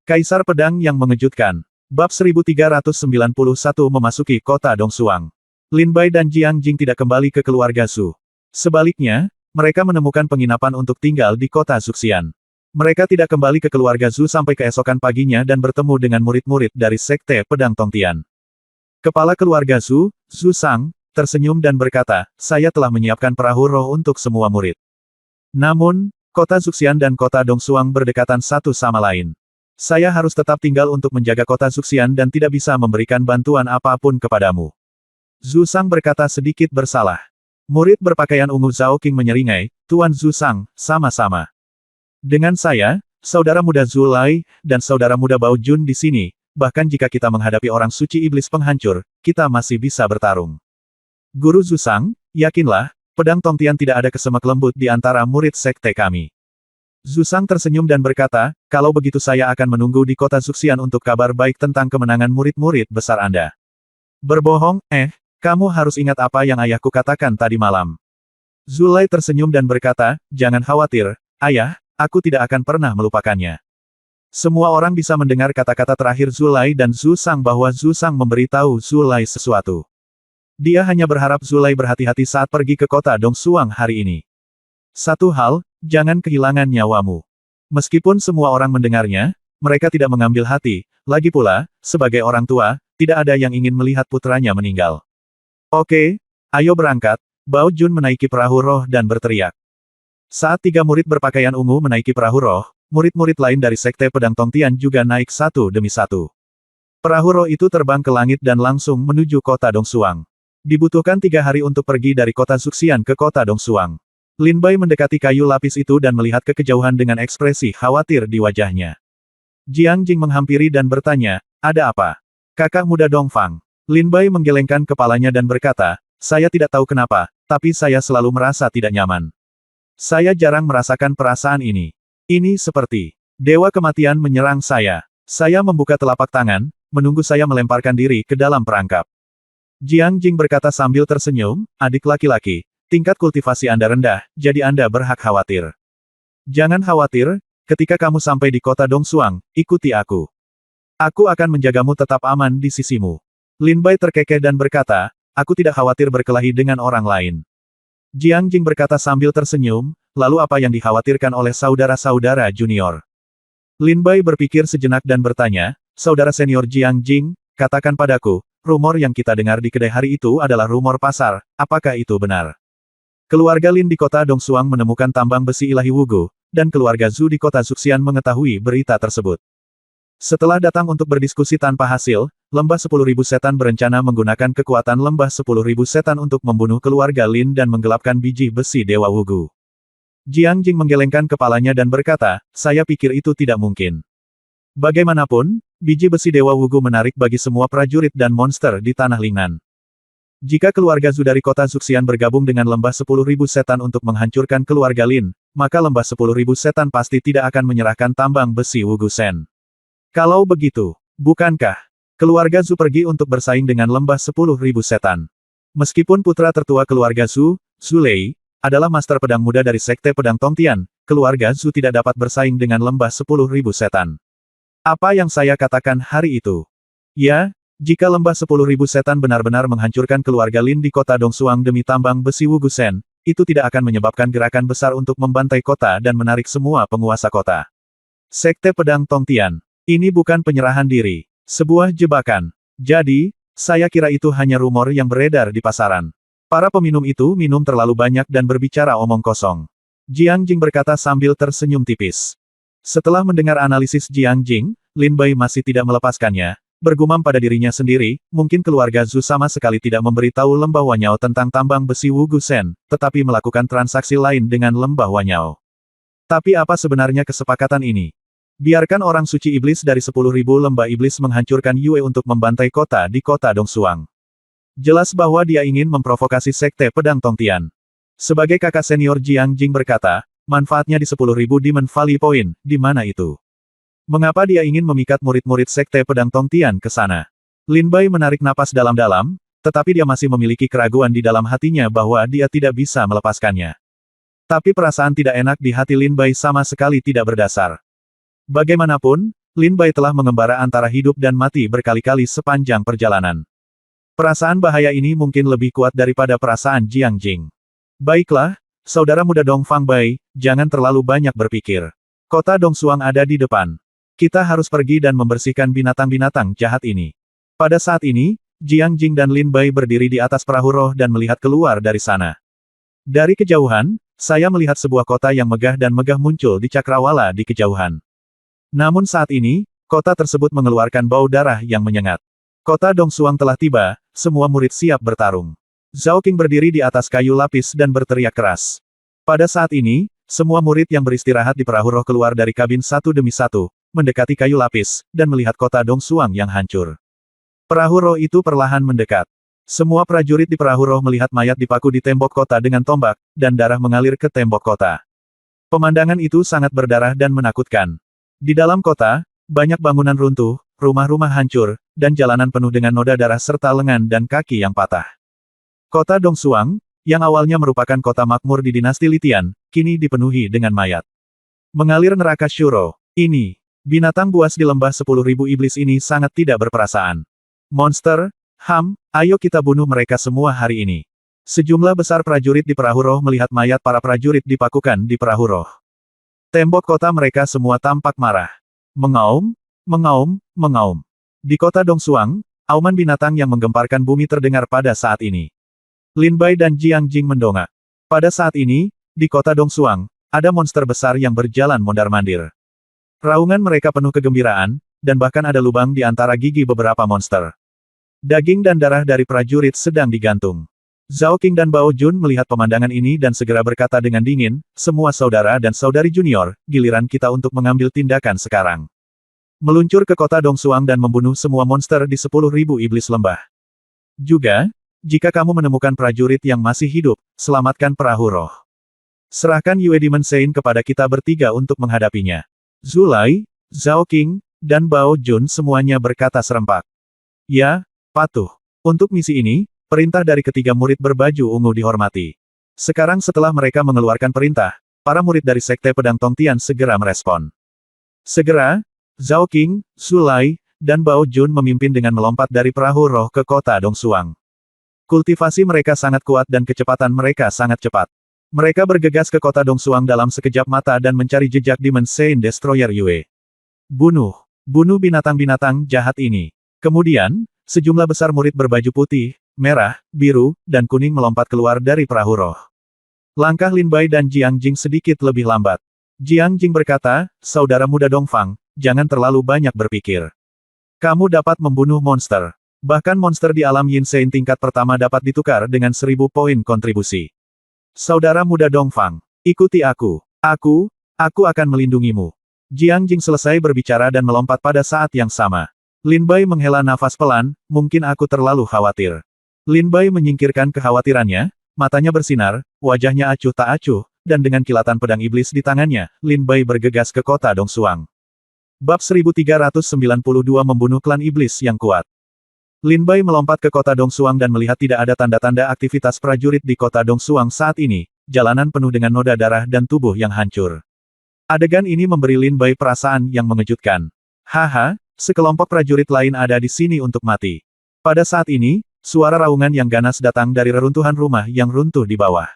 Kaisar Pedang yang mengejutkan. Bab 1391 memasuki kota Dongsuang. Lin Bai dan Jiang Jing tidak kembali ke keluarga Zhu. Sebaliknya, mereka menemukan penginapan untuk tinggal di kota Zuxian. Mereka tidak kembali ke keluarga Zhu sampai keesokan paginya dan bertemu dengan murid-murid dari Sekte Pedang Tongtian. Kepala keluarga Zhu, Zhu Sang, tersenyum dan berkata, saya telah menyiapkan perahu roh untuk semua murid. Namun, kota Zuxian dan kota Dongsuang berdekatan satu sama lain. Saya harus tetap tinggal untuk menjaga kota Zuxian dan tidak bisa memberikan bantuan apapun kepadamu. Zhu Sang berkata sedikit bersalah. Murid berpakaian ungu Zhao Qing menyeringai, Tuan Zhu Sang, sama-sama. Dengan saya, saudara muda Zhu Lai, dan saudara muda Bao Jun di sini, bahkan jika kita menghadapi orang suci iblis penghancur, kita masih bisa bertarung. Guru Zhu Sang, yakinlah, pedang Tongtian tidak ada kesemak lembut di antara murid sekte kami. Zhu Sang tersenyum dan berkata, kalau begitu saya akan menunggu di kota Zuxian untuk kabar baik tentang kemenangan murid-murid besar Anda. Berbohong, kamu harus ingat apa yang ayahku katakan tadi malam. Zhu Lai tersenyum dan berkata, jangan khawatir, ayah, aku tidak akan pernah melupakannya. Semua orang bisa mendengar kata-kata terakhir Zhu Lai dan Zhu Sang bahwa Zhu Sang memberitahu Zhu Lai sesuatu. Dia hanya berharap Zhu Lai berhati-hati saat pergi ke kota Dongsuang hari ini. Satu hal, jangan kehilangan nyawamu. Meskipun semua orang mendengarnya, mereka tidak mengambil hati, lagi pula, sebagai orang tua, tidak ada yang ingin melihat putranya meninggal. Oke, ayo berangkat, Bao Jun menaiki perahu roh dan berteriak. Saat tiga murid berpakaian ungu menaiki perahu roh, murid-murid lain dari Sekte Pedang Tongtian juga naik satu demi satu. Perahu roh itu terbang ke langit dan langsung menuju kota Dongsuang. Dibutuhkan 3 hari untuk pergi dari kota Zuxian ke kota Dongsuang. Lin Bai mendekati kayu lapis itu dan melihat ke kejauhan dengan ekspresi khawatir di wajahnya. Jiang Jing menghampiri dan bertanya, ada apa? Kakak muda Dongfang. Lin Bai menggelengkan kepalanya dan berkata, saya tidak tahu kenapa, tapi saya selalu merasa tidak nyaman. Saya jarang merasakan perasaan ini. Ini seperti dewa kematian menyerang saya. Saya membuka telapak tangan, menunggu saya melemparkan diri ke dalam perangkap. Jiang Jing berkata sambil tersenyum, adik laki-laki, tingkat kultivasi Anda rendah, jadi Anda berhak khawatir. Jangan khawatir, ketika kamu sampai di kota Dongsuang, ikuti aku. Aku akan menjagamu tetap aman di sisimu. Lin Bai terkekeh dan berkata, aku tidak khawatir berkelahi dengan orang lain. Jiang Jing berkata sambil tersenyum, lalu apa yang dikhawatirkan oleh saudara-saudara junior? Lin Bai berpikir sejenak dan bertanya, saudara senior Jiang Jing, katakan padaku, rumor yang kita dengar di kedai hari itu adalah rumor pasar, apakah itu benar? Keluarga Lin di kota Dongsuang menemukan tambang besi ilahi Wugu, dan keluarga Zhu di kota Zuxian mengetahui berita tersebut. Setelah datang untuk berdiskusi tanpa hasil, Lembah 10.000 Setan berencana menggunakan kekuatan Lembah 10.000 Setan untuk membunuh keluarga Lin dan menggelapkan biji besi Dewa Wugu. Jiang Jing menggelengkan kepalanya dan berkata, saya pikir itu tidak mungkin. Bagaimanapun, biji besi Dewa Wugu menarik bagi semua prajurit dan monster di Tanah Lingnan. Jika keluarga Zhu dari kota Zuxian bergabung dengan Lembah 10.000 Setan untuk menghancurkan keluarga Lin, maka Lembah 10.000 Setan pasti tidak akan menyerahkan tambang besi Wugu Sen. Kalau begitu, bukankah keluarga Zhu pergi untuk bersaing dengan Lembah 10.000 Setan? Meskipun putra tertua keluarga Zhu, Zhu Lei, adalah master pedang muda dari Sekte Pedang Tongtian, keluarga Zhu tidak dapat bersaing dengan Lembah 10.000 Setan. Apa yang saya katakan hari itu? Ya, jika Lembah 10.000 Setan benar-benar menghancurkan keluarga Lin di kota Dongsuang demi tambang besi Wugu Sen, itu tidak akan menyebabkan gerakan besar untuk membantai kota dan menarik semua penguasa kota. Sekte Pedang Tongtian. Ini bukan penyerahan diri. Sebuah jebakan. Jadi, saya kira itu hanya rumor yang beredar di pasaran. Para peminum itu minum terlalu banyak dan berbicara omong kosong. Jiang Jing berkata sambil tersenyum tipis. Setelah mendengar analisis Jiang Jing, Lin Bai masih tidak melepaskannya. Bergumam pada dirinya sendiri, mungkin keluarga Zhu sama sekali tidak memberitahu Lembah Wanyao tentang tambang besi Wugu Sen, tetapi melakukan transaksi lain dengan Lembah Wanyao. Tapi apa sebenarnya kesepakatan ini? Biarkan orang suci iblis dari 10.000 lembah iblis menghancurkan Yue untuk membantai kota di kota Dongsuang. Jelas bahwa dia ingin memprovokasi Sekte Pedang Tongtian. Sebagai kakak senior Jiang Jing berkata, manfaatnya di 10.000 Demon Valley Point, di mana itu? Mengapa dia ingin memikat murid-murid Sekte Pedang Tongtian ke sana? Lin Bai menarik napas dalam-dalam, tetapi dia masih memiliki keraguan di dalam hatinya bahwa dia tidak bisa melepaskannya. Tapi perasaan tidak enak di hati Lin Bai sama sekali tidak berdasar. Bagaimanapun, Lin Bai telah mengembara antara hidup dan mati berkali-kali sepanjang perjalanan. Perasaan bahaya ini mungkin lebih kuat daripada perasaan Jiang Jing. Baiklah, saudara muda Dong Fang Bai, jangan terlalu banyak berpikir. Kota Dongsuang ada di depan. Kita harus pergi dan membersihkan binatang-binatang jahat ini. Pada saat ini, Jiang Jing dan Lin Bai berdiri di atas perahu roh dan melihat keluar dari sana. Dari kejauhan, saya melihat sebuah kota yang megah dan megah muncul di cakrawala di kejauhan. Namun saat ini, kota tersebut mengeluarkan bau darah yang menyengat. Kota Dongsuang telah tiba, semua murid siap bertarung. Zhao Qing berdiri di atas kayu lapis dan berteriak keras. Pada saat ini, semua murid yang beristirahat di perahu roh keluar dari kabin satu demi satu, mendekati kayu lapis, dan melihat kota Dongsuang yang hancur. Perahu roh itu perlahan mendekat. Semua prajurit di perahu roh melihat mayat dipaku di tembok kota dengan tombak, dan darah mengalir ke tembok kota. Pemandangan itu sangat berdarah dan menakutkan. Di dalam kota, banyak bangunan runtuh, rumah-rumah hancur, dan jalanan penuh dengan noda darah serta lengan dan kaki yang patah. Kota Dongsuang, yang awalnya merupakan kota makmur di dinasti Litian, kini dipenuhi dengan mayat. Mengalir neraka Shuro. Ini, binatang buas di lembah 10.000 iblis ini sangat tidak berperasaan. Monster, ayo kita bunuh mereka semua hari ini. Sejumlah besar prajurit di perahu roh melihat mayat para prajurit dipakukan di perahu roh. Tembok kota mereka semua tampak marah. Mengaum, mengaum, mengaum. Di kota Dongsuang, auman binatang yang menggemparkan bumi terdengar pada saat ini. Lin Bai dan Jiang Jing mendongak. Pada saat ini, di kota Dongsuang, ada monster besar yang berjalan mondar-mandir. Raungan mereka penuh kegembiraan, dan bahkan ada lubang di antara gigi beberapa monster. Daging dan darah dari prajurit sedang digantung. Zhao Qing dan Bao Jun melihat pemandangan ini dan segera berkata dengan dingin, semua saudara dan saudari junior, giliran kita untuk mengambil tindakan sekarang. Meluncur ke kota Dongsuang dan membunuh semua monster di 10.000 iblis lembah. Juga, jika kamu menemukan prajurit yang masih hidup, selamatkan perahu roh. Serahkan Yue Demon Sein kepada kita bertiga untuk menghadapinya. Zulai, Zhao Qing, dan Bao Jun semuanya berkata serempak. Ya, patuh. Untuk misi ini, perintah dari ketiga murid berbaju ungu dihormati. Sekarang setelah mereka mengeluarkan perintah, para murid dari Sekte Pedang Tongtian segera merespon. Segera, Zhao Qing, Zulai, dan Bao Jun memimpin dengan melompat dari perahu roh ke kota Dongsuang. Kultivasi mereka sangat kuat dan kecepatan mereka sangat cepat. Mereka bergegas ke kota Dongsuang dalam sekejap mata dan mencari jejak Demon Sein Destroyer Yue. Bunuh binatang-binatang jahat ini. Kemudian, sejumlah besar murid berbaju putih, merah, biru, dan kuning melompat keluar dari perahu roh. Langkah Lin Bai dan Jiang Jing sedikit lebih lambat. Jiang Jing berkata, saudara muda Dongfang, jangan terlalu banyak berpikir. Kamu dapat membunuh monster. Bahkan monster di alam Yin Sein tingkat pertama dapat ditukar dengan 1000 poin kontribusi. Saudara muda Dongfang, ikuti aku. Aku akan melindungimu. Jiang Jing selesai berbicara dan melompat pada saat yang sama. Lin Bai menghela nafas pelan, mungkin aku terlalu khawatir. Lin Bai menyingkirkan kekhawatirannya, matanya bersinar, wajahnya acuh tak acuh, dan dengan kilatan pedang iblis di tangannya, Lin Bai bergegas ke kota Dongsuang. Bab 1392 membunuh klan iblis yang kuat. Lin Bai melompat ke kota Dongsuang dan melihat tidak ada tanda-tanda aktivitas prajurit di kota Dongsuang saat ini, jalanan penuh dengan noda darah dan tubuh yang hancur. Adegan ini memberi Lin Bai perasaan yang mengejutkan. Haha, sekelompok prajurit lain ada di sini untuk mati. Pada saat ini, suara raungan yang ganas datang dari reruntuhan rumah yang runtuh di bawah.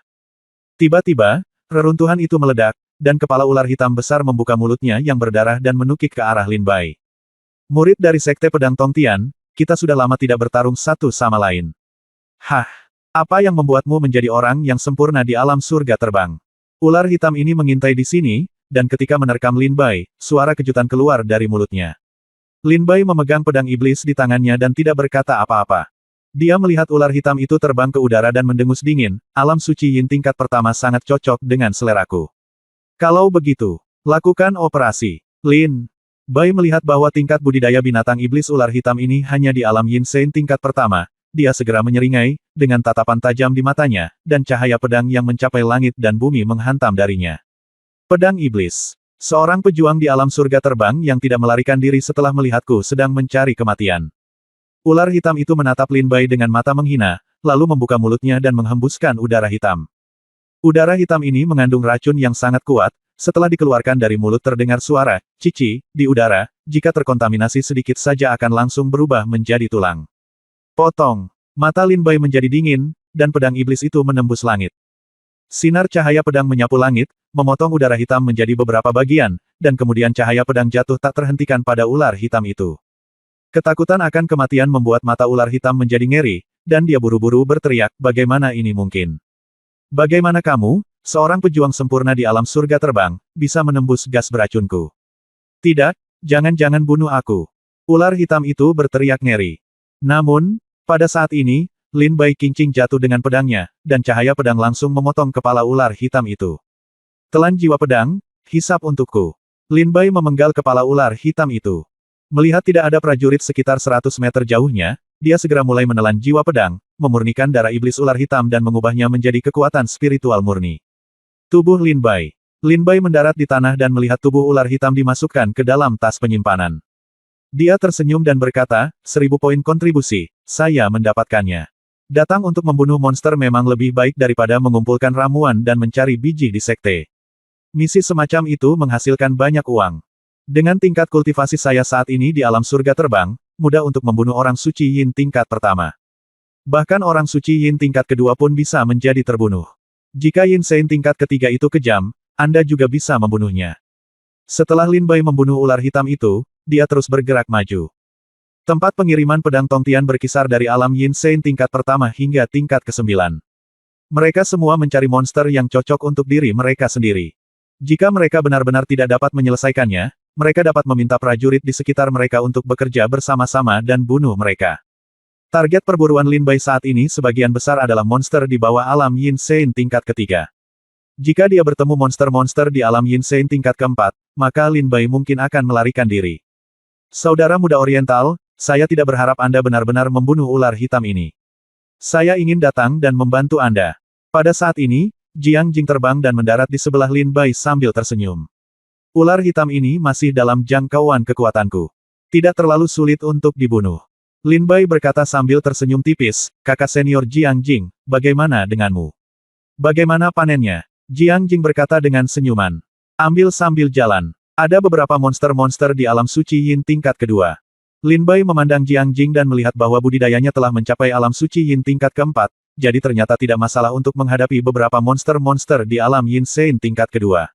Tiba-tiba, reruntuhan itu meledak, dan kepala ular hitam besar membuka mulutnya yang berdarah dan menukik ke arah Lin Bai. Murid dari Sekte Pedang Tongtian, kita sudah lama tidak bertarung satu sama lain. Hah, apa yang membuatmu menjadi orang yang sempurna di alam surga terbang? Ular hitam ini mengintai di sini, dan ketika menerkam Lin Bai, suara kejutan keluar dari mulutnya. Lin Bai memegang pedang iblis di tangannya dan tidak berkata apa-apa. Dia melihat ular hitam itu terbang ke udara dan mendengus dingin, alam suci Yin tingkat pertama sangat cocok dengan seleraku. Kalau begitu, lakukan operasi. Lin Bai melihat bahwa tingkat budidaya binatang iblis ular hitam ini hanya di alam Yin Sein tingkat pertama, dia segera menyeringai, dengan tatapan tajam di matanya, dan cahaya pedang yang mencapai langit dan bumi menghantam darinya. Pedang iblis. Seorang pejuang di alam surga terbang yang tidak melarikan diri setelah melihatku sedang mencari kematian. Ular hitam itu menatap Lin Bai dengan mata menghina, lalu membuka mulutnya dan menghembuskan udara hitam. Udara hitam ini mengandung racun yang sangat kuat, Setelah dikeluarkan dari mulut terdengar suara, cici, di udara, jika terkontaminasi sedikit saja akan langsung berubah menjadi tulang. Potong. Mata Lin Bai menjadi dingin, dan pedang iblis itu menembus langit. Sinar cahaya pedang menyapu langit, memotong udara hitam menjadi beberapa bagian, dan kemudian cahaya pedang jatuh tak terhentikan pada ular hitam itu. Ketakutan akan kematian membuat mata ular hitam menjadi ngeri, dan dia buru-buru berteriak, bagaimana ini mungkin? Bagaimana kamu, seorang pejuang sempurna di alam surga terbang, bisa menembus gas beracunku? Tidak, jangan-jangan bunuh aku. Ular hitam itu berteriak ngeri. Namun, pada saat ini, Lin Bai kincing jatuh dengan pedangnya, dan cahaya pedang langsung memotong kepala ular hitam itu. Telan jiwa pedang, hisap untukku. Lin Bai memenggal kepala ular hitam itu. Melihat tidak ada prajurit sekitar 100 meter jauhnya, dia segera mulai menelan jiwa pedang, memurnikan darah iblis ular hitam dan mengubahnya menjadi kekuatan spiritual murni. Tubuh Lin Bai. Lin Bai mendarat di tanah dan melihat tubuh ular hitam dimasukkan ke dalam tas penyimpanan. Dia tersenyum dan berkata, 1000 poin kontribusi, saya mendapatkannya. Datang untuk membunuh monster memang lebih baik daripada mengumpulkan ramuan dan mencari biji di sekte. Misi semacam itu menghasilkan banyak uang. Dengan tingkat kultivasi saya saat ini di alam surga terbang, mudah untuk membunuh orang suci Yin tingkat pertama. Bahkan orang suci Yin tingkat kedua pun bisa menjadi terbunuh. Jika Yin Sein tingkat ketiga itu kejam, Anda juga bisa membunuhnya. Setelah Lin Bai membunuh ular hitam itu, dia terus bergerak maju. Tempat pengiriman pedang Tongtian berkisar dari alam Yin Sein tingkat pertama hingga tingkat ke-9. Mereka semua mencari monster yang cocok untuk diri mereka sendiri. Jika mereka benar-benar tidak dapat menyelesaikannya, mereka dapat meminta prajurit di sekitar mereka untuk bekerja bersama-sama dan bunuh mereka. Target perburuan Lin Bai saat ini sebagian besar adalah monster di bawah alam Yin Sein tingkat ketiga. Jika dia bertemu monster-monster di alam Yin Sein tingkat keempat, maka Lin Bai mungkin akan melarikan diri. Saudara muda Oriental, saya tidak berharap Anda benar-benar membunuh ular hitam ini. Saya ingin datang dan membantu Anda. Pada saat ini, Jiang Jing terbang dan mendarat di sebelah Lin Bai sambil tersenyum. Ular hitam ini masih dalam jangkauan kekuatanku. Tidak terlalu sulit untuk dibunuh. Lin Bai berkata sambil tersenyum tipis, kakak senior Jiang Jing, bagaimana denganmu? Bagaimana panennya? Jiang Jing berkata dengan senyuman. Ambil sambil jalan. Ada beberapa monster-monster di alam suci Yin tingkat kedua. Lin Bai memandang Jiang Jing dan melihat bahwa budidayanya telah mencapai alam suci Yin tingkat keempat, jadi ternyata tidak masalah untuk menghadapi beberapa monster-monster di alam Yin Sein tingkat kedua.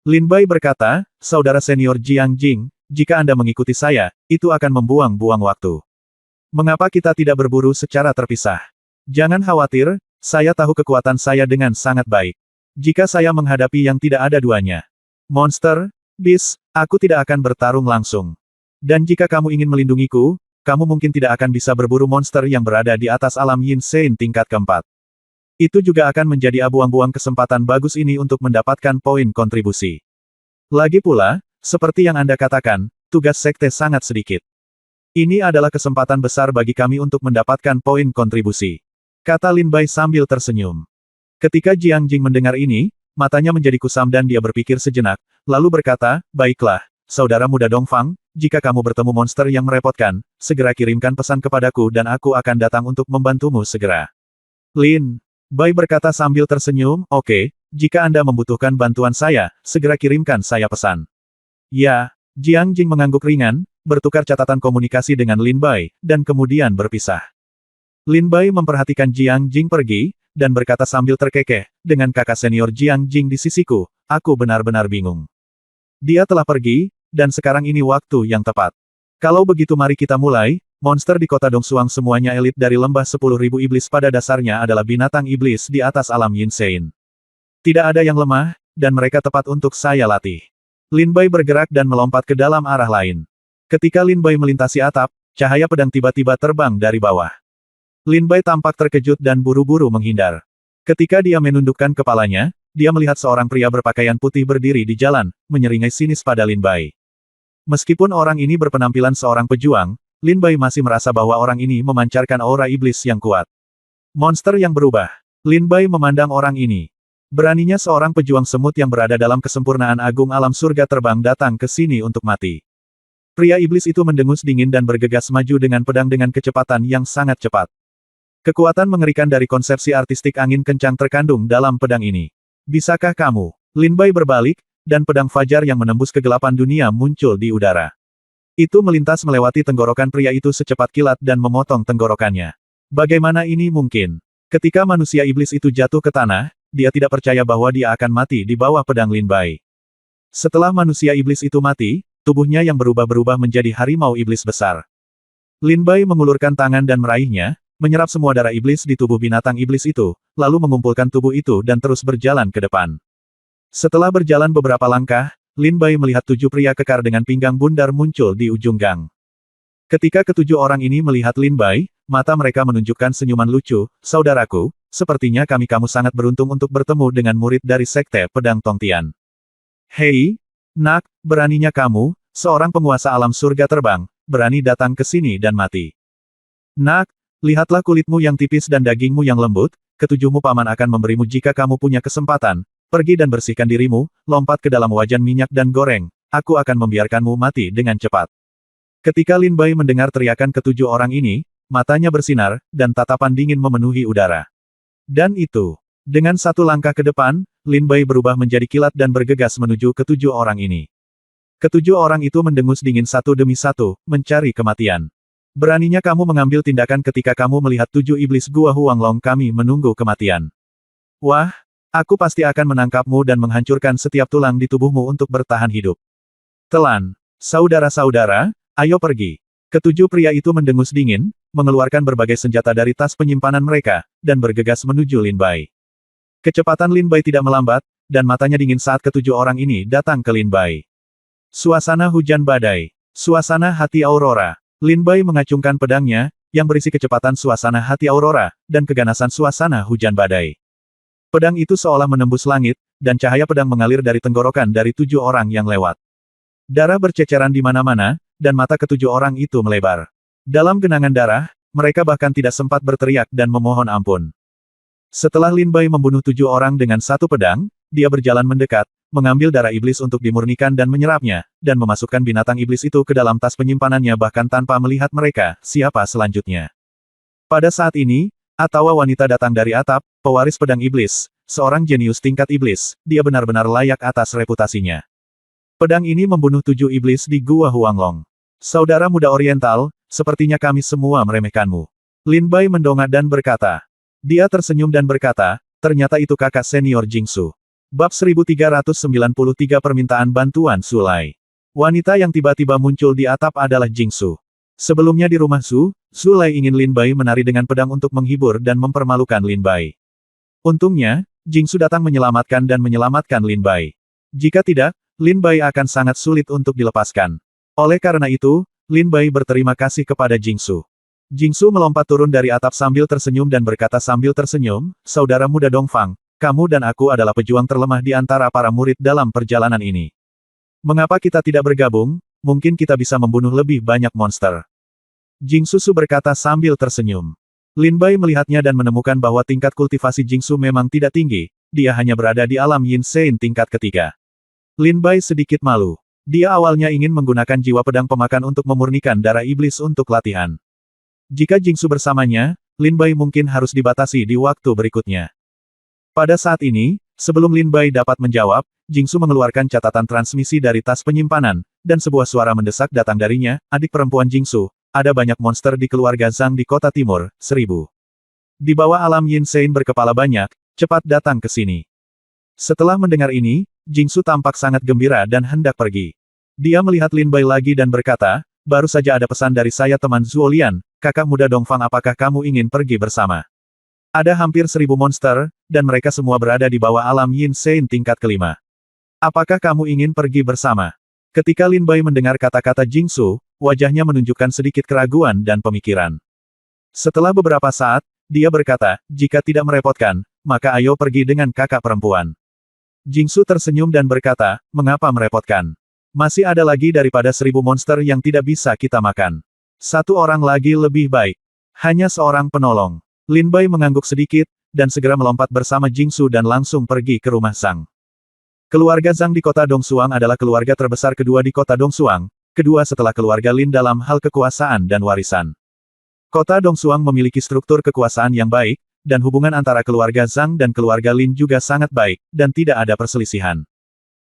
Lin Bai berkata, saudara senior Jiang Jing, jika Anda mengikuti saya, itu akan membuang-buang waktu. Mengapa kita tidak berburu secara terpisah? Jangan khawatir, saya tahu kekuatan saya dengan sangat baik. Jika saya menghadapi yang tidak ada duanya. Monster, bis, aku tidak akan bertarung langsung. Dan jika kamu ingin melindungiku, kamu mungkin tidak akan bisa berburu monster yang berada di atas alam Yin Sein tingkat keempat. Itu juga akan menjadi buang-buang kesempatan bagus ini untuk mendapatkan poin kontribusi. Lagi pula, seperti yang Anda katakan, tugas sekte sangat sedikit. Ini adalah kesempatan besar bagi kami untuk mendapatkan poin kontribusi. Kata Lin Bai sambil tersenyum. Ketika Jiang Jing mendengar ini, matanya menjadi kusam dan dia berpikir sejenak, lalu berkata, baiklah, saudara muda Dongfang, jika kamu bertemu monster yang merepotkan, segera kirimkan pesan kepadaku dan aku akan datang untuk membantumu segera. Lin Bai berkata sambil tersenyum, oke, jika Anda membutuhkan bantuan saya, segera kirimkan saya pesan. Ya, Jiang Jing mengangguk ringan, bertukar catatan komunikasi dengan Lin Bai, dan kemudian berpisah. Lin Bai memperhatikan Jiang Jing pergi, dan berkata sambil terkekeh, dengan kakak senior Jiang Jing di sisiku, aku benar-benar bingung. Dia telah pergi, dan sekarang ini waktu yang tepat. Kalau begitu mari kita mulai. Monster di kota Dongsuang semuanya elit dari lembah 10.000 iblis pada dasarnya adalah binatang iblis di atas alam Yin Sein. Tidak ada yang lemah, dan mereka tepat untuk saya latih. Lin Bai bergerak dan melompat ke dalam arah lain. Ketika Lin Bai melintasi atap, cahaya pedang tiba-tiba terbang dari bawah. Lin Bai tampak terkejut dan buru-buru menghindar. Ketika dia menundukkan kepalanya, dia melihat seorang pria berpakaian putih berdiri di jalan, menyeringai sinis pada Lin Bai. Meskipun orang ini berpenampilan seorang pejuang, Lin Bai masih merasa bahwa orang ini memancarkan aura iblis yang kuat. Monster yang berubah. Lin Bai memandang orang ini. Beraninya seorang pejuang semut yang berada dalam kesempurnaan agung alam surga terbang datang ke sini untuk mati. Pria iblis itu mendengus dingin dan bergegas maju dengan pedang dengan kecepatan yang sangat cepat. Kekuatan mengerikan dari konsepsi artistik angin kencang terkandung dalam pedang ini. Bisakah kamu? Lin Bai berbalik, dan pedang fajar yang menembus kegelapan dunia muncul di udara. Itu melintas melewati tenggorokan pria itu secepat kilat dan memotong tenggorokannya. Bagaimana ini mungkin? Ketika manusia iblis itu jatuh ke tanah, dia tidak percaya bahwa dia akan mati di bawah pedang Lin Bai. Setelah manusia iblis itu mati, tubuhnya yang berubah-berubah menjadi harimau iblis besar. Lin Bai mengulurkan tangan dan meraihnya, menyerap semua darah iblis di tubuh binatang iblis itu, lalu mengumpulkan tubuh itu dan terus berjalan ke depan. Setelah berjalan beberapa langkah, Lin Bai melihat 7 pria kekar dengan pinggang bundar muncul di ujung gang. Ketika ketujuh orang ini melihat Lin Bai, mata mereka menunjukkan senyuman lucu. Saudaraku, sepertinya kamu sangat beruntung untuk bertemu dengan murid dari Sekte Pedang Tongtian. Hei, nak, beraninya kamu, seorang penguasa alam surga terbang, berani datang ke sini dan mati. Nak, lihatlah kulitmu yang tipis dan dagingmu yang lembut, ketujuhmu paman akan memberimu jika kamu punya kesempatan. Pergi dan bersihkan dirimu, lompat ke dalam wajan minyak dan goreng, aku akan membiarkanmu mati dengan cepat. Ketika Lin Bai mendengar teriakan ketujuh orang ini, matanya bersinar, dan tatapan dingin memenuhi udara. Dan itu, dengan satu langkah ke depan, Lin Bai berubah menjadi kilat dan bergegas menuju ketujuh orang ini. Ketujuh orang itu mendengus dingin satu demi satu, mencari kematian. Beraninya kamu mengambil tindakan ketika kamu melihat 7 iblis gua Huanglong kami menunggu kematian. Wah, aku pasti akan menangkapmu dan menghancurkan setiap tulang di tubuhmu untuk bertahan hidup. Telan, saudara-saudara, ayo pergi. Ketujuh pria itu mendengus dingin, mengeluarkan berbagai senjata dari tas penyimpanan mereka, dan bergegas menuju Lin Bai. Kecepatan Lin Bai tidak melambat, dan matanya dingin saat ketujuh orang ini datang ke Lin Bai. Suasana hujan badai. Suasana hati Aurora. Lin Bai mengacungkan pedangnya, yang berisi kecepatan suasana hati Aurora, dan keganasan suasana hujan badai. Pedang itu seolah menembus langit, dan cahaya pedang mengalir dari tenggorokan dari 7 orang yang lewat. Darah berceceran di mana-mana, dan mata ketujuh orang itu melebar. Dalam genangan darah, mereka bahkan tidak sempat berteriak dan memohon ampun. Setelah Lin Bai membunuh 7 orang dengan satu pedang, dia berjalan mendekat, mengambil darah iblis untuk dimurnikan dan menyerapnya, dan memasukkan binatang iblis itu ke dalam tas penyimpanannya bahkan tanpa melihat mereka, siapa selanjutnya. Pada saat ini, Atawa wanita datang dari atap, pewaris pedang iblis, seorang jenius tingkat iblis, dia benar-benar layak atas reputasinya. Pedang ini membunuh 7 iblis di Gua Huanglong. Saudara muda Oriental, sepertinya kami semua meremehkanmu. Lin Bai mendongak dan berkata. Dia tersenyum dan berkata, ternyata itu kakak senior Jingsu. Bab 1393 Permintaan Bantuan Sulai. Wanita yang tiba-tiba muncul di atap adalah Jingsu. Sebelumnya di rumah Sulai ingin Lin Bai menari dengan pedang untuk menghibur dan mempermalukan Lin Bai. Untungnya, Jingsu datang menyelamatkan dan menyelamatkan Lin Bai. Jika tidak, Lin Bai akan sangat sulit untuk dilepaskan. Oleh karena itu, Lin Bai berterima kasih kepada Jingsu. Jingsu melompat turun dari atap sambil tersenyum dan berkata sambil tersenyum, saudara muda Dongfang, kamu dan aku adalah pejuang terlemah di antara para murid dalam perjalanan ini. Mengapa kita tidak bergabung? Mungkin kita bisa membunuh lebih banyak monster. Jingsu berkata sambil tersenyum. Lin Bai melihatnya dan menemukan bahwa tingkat kultivasi Jingsu memang tidak tinggi, dia hanya berada di alam Yin Sein tingkat ketiga. Lin Bai sedikit malu. Dia awalnya ingin menggunakan jiwa pedang pemakan untuk memurnikan darah iblis untuk latihan. Jika Jingsu bersamanya, Lin Bai mungkin harus dibatasi di waktu berikutnya. Pada saat ini, sebelum Lin Bai dapat menjawab, Jingsu mengeluarkan catatan transmisi dari tas penyimpanan, dan sebuah suara mendesak datang darinya, adik perempuan Jingsu, ada banyak monster di keluarga Zhang di kota timur, 1000. Di bawah alam Yin Sein berkepala banyak, cepat datang ke sini. Setelah mendengar ini, Jingsu tampak sangat gembira dan hendak pergi. Dia melihat Lin Bai lagi dan berkata, baru saja ada pesan dari saya teman Zuolian, kakak muda Dongfang apakah kamu ingin pergi bersama? Ada hampir 1000 monster, dan mereka semua berada di bawah alam Yin Sein tingkat kelima. Apakah kamu ingin pergi bersama? Ketika Lin Bai mendengar kata-kata Jingsu, wajahnya menunjukkan sedikit keraguan dan pemikiran. Setelah beberapa saat, dia berkata, jika tidak merepotkan, maka ayo pergi dengan kakak perempuan. Jingsu tersenyum dan berkata, mengapa merepotkan? Masih ada lagi daripada 1000 monster yang tidak bisa kita makan. Satu orang lagi lebih baik. Hanya seorang penolong. Lin Bai mengangguk sedikit, dan segera melompat bersama Jingsu dan langsung pergi ke rumah Zhang. Keluarga Zhang di kota Dongsuang adalah keluarga terbesar kedua di kota Dongsuang, kedua setelah keluarga Lin dalam hal kekuasaan dan warisan. Kota Dongsuang memiliki struktur kekuasaan yang baik, dan hubungan antara keluarga Zhang dan keluarga Lin juga sangat baik, dan tidak ada perselisihan.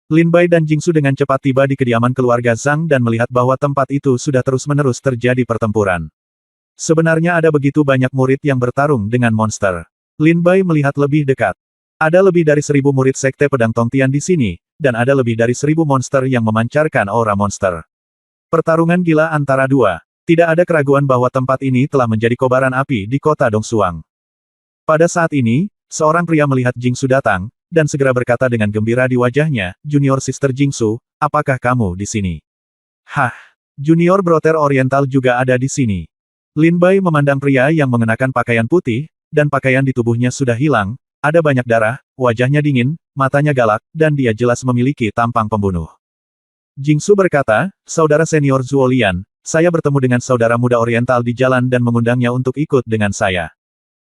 Lin Bai dan Jingsu dengan cepat tiba di kediaman keluarga Zhang dan melihat bahwa tempat itu sudah terus-menerus terjadi pertempuran. Sebenarnya ada begitu banyak murid yang bertarung dengan monster. Lin Bai melihat lebih dekat. Ada lebih dari 1000 murid Sekte Pedang Tongtian di sini, dan ada lebih dari 1000 monster yang memancarkan aura monster. Pertarungan gila antara dua. Tidak ada keraguan bahwa tempat ini telah menjadi kobaran api di kota Dongsuang. Pada saat ini, seorang pria melihat Jingsu datang, dan segera berkata dengan gembira di wajahnya, Junior Sister Jingsu, apakah kamu di sini? Hah, Junior Brother Oriental juga ada di sini. Lin Bai memandang pria yang mengenakan pakaian putih, dan pakaian di tubuhnya sudah hilang, ada banyak darah, wajahnya dingin, matanya galak, dan dia jelas memiliki tampang pembunuh. Jingsu berkata, Saudara senior Zuo Lian, saya bertemu dengan saudara muda Oriental di jalan dan mengundangnya untuk ikut dengan saya.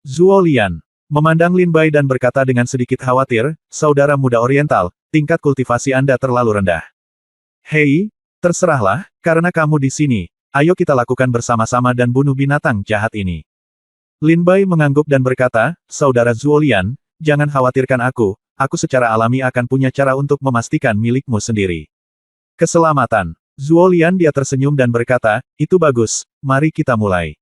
Zuo Lian memandang Lin Bai dan berkata dengan sedikit khawatir, Saudara muda Oriental, tingkat kultivasi Anda terlalu rendah. Hei, terserahlah, karena kamu di sini, ayo kita lakukan bersama-sama dan bunuh binatang jahat ini. Lin Bai mengangguk dan berkata, Saudara Zuo Lian, jangan khawatirkan aku secara alami akan punya cara untuk memastikan milikmu sendiri. Keselamatan. Zuo Lian dia tersenyum dan berkata, itu bagus, mari kita mulai.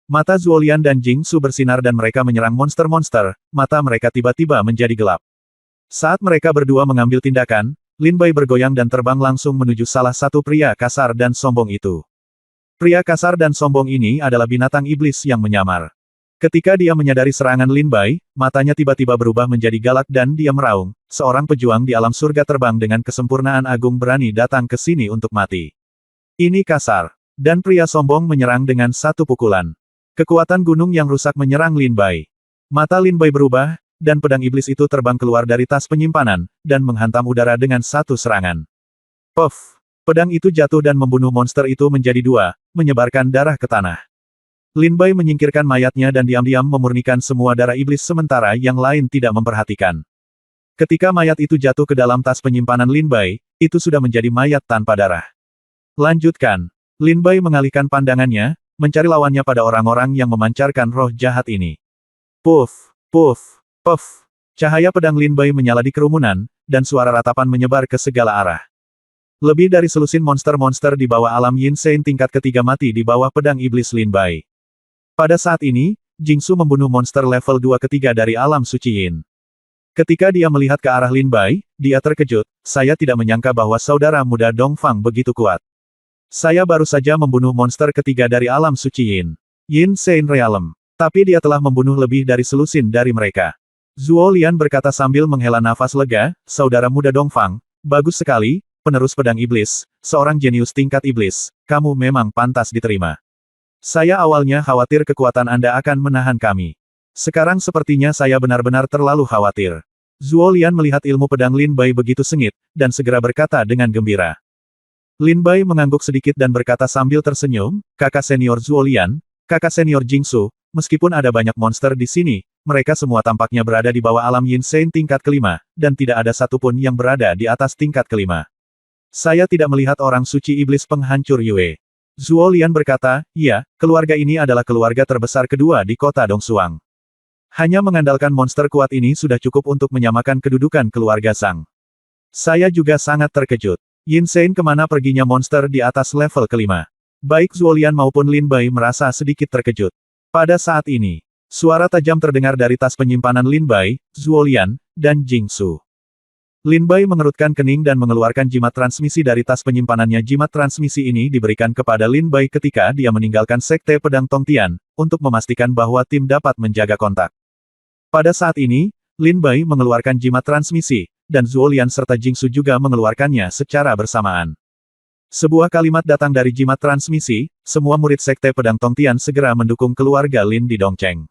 Mata Zuo Lian dan Jingsu bersinar dan mereka menyerang monster-monster, mata mereka tiba-tiba menjadi gelap. Saat mereka berdua mengambil tindakan, Lin Bai bergoyang dan terbang langsung menuju salah satu pria kasar dan sombong itu. Pria kasar dan sombong ini adalah binatang iblis yang menyamar. Ketika dia menyadari serangan Lin Bai, matanya tiba-tiba berubah menjadi galak dan dia meraung, seorang pejuang di alam surga terbang dengan kesempurnaan agung berani datang ke sini untuk mati. Ini kasar. Dan pria sombong menyerang dengan satu pukulan. Kekuatan gunung yang rusak menyerang Lin Bai. Mata Lin Bai berubah, dan pedang iblis itu terbang keluar dari tas penyimpanan, dan menghantam udara dengan satu serangan. Puff! Pedang itu jatuh dan membunuh monster itu menjadi dua, menyebarkan darah ke tanah. Lin Bai menyingkirkan mayatnya dan diam-diam memurnikan semua darah iblis sementara yang lain tidak memperhatikan. Ketika mayat itu jatuh ke dalam tas penyimpanan Lin Bai, itu sudah menjadi mayat tanpa darah. Lanjutkan. Lin Bai mengalihkan pandangannya, mencari lawannya pada orang-orang yang memancarkan roh jahat ini. Puff, puff, puff. Cahaya pedang Lin Bai menyala di kerumunan, dan suara ratapan menyebar ke segala arah. Lebih dari selusin monster-monster di bawah alam Yin Sein tingkat ketiga mati di bawah pedang iblis Lin Bai. Pada saat ini, Jingsu membunuh monster level 2 ketiga dari alam suci Yin. Ketika dia melihat ke arah Lin Bai, dia terkejut, saya tidak menyangka bahwa saudara muda Dongfang begitu kuat. Saya baru saja membunuh monster ketiga dari alam suci Yin. Yin Sein Realm. Tapi dia telah membunuh lebih dari selusin dari mereka. Zuo Lian berkata sambil menghela nafas lega, saudara muda Dongfang, bagus sekali, penerus pedang iblis, seorang jenius tingkat iblis, kamu memang pantas diterima. Saya awalnya khawatir kekuatan Anda akan menahan kami. Sekarang sepertinya saya benar-benar terlalu khawatir. Zuo Lian melihat ilmu pedang Lin Bai begitu sengit, dan segera berkata dengan gembira. Lin Bai mengangguk sedikit dan berkata sambil tersenyum, kakak senior Zuo Lian, kakak senior Jingsu, meskipun ada banyak monster di sini, mereka semua tampaknya berada di bawah alam Yin Sein tingkat kelima, dan tidak ada satupun yang berada di atas tingkat kelima. Saya tidak melihat orang suci iblis penghancur Yue. Zuo Lian berkata, iya, keluarga ini adalah keluarga terbesar kedua di kota Dongsuang. Hanya mengandalkan monster kuat ini sudah cukup untuk menyamakan kedudukan keluarga Zhang. Saya juga sangat terkejut. Yin Sein kemana perginya monster di atas level kelima. Baik Zuo Lian maupun Lin Bai merasa sedikit terkejut. Pada saat ini, suara tajam terdengar dari tas penyimpanan Lin Bai, Zuo Lian, dan Jingsu. Lin Bai mengerutkan kening dan mengeluarkan jimat transmisi dari tas penyimpanannya. Jimat transmisi ini diberikan kepada Lin Bai ketika dia meninggalkan Sekte Pedang Tongtian, untuk memastikan bahwa tim dapat menjaga kontak. Pada saat ini, Lin Bai mengeluarkan jimat transmisi, dan Zuo Lian serta Jingsu juga mengeluarkannya secara bersamaan. Sebuah kalimat datang dari jimat transmisi, semua murid Sekte Pedang Tongtian segera mendukung keluarga Lin di Dongcheng.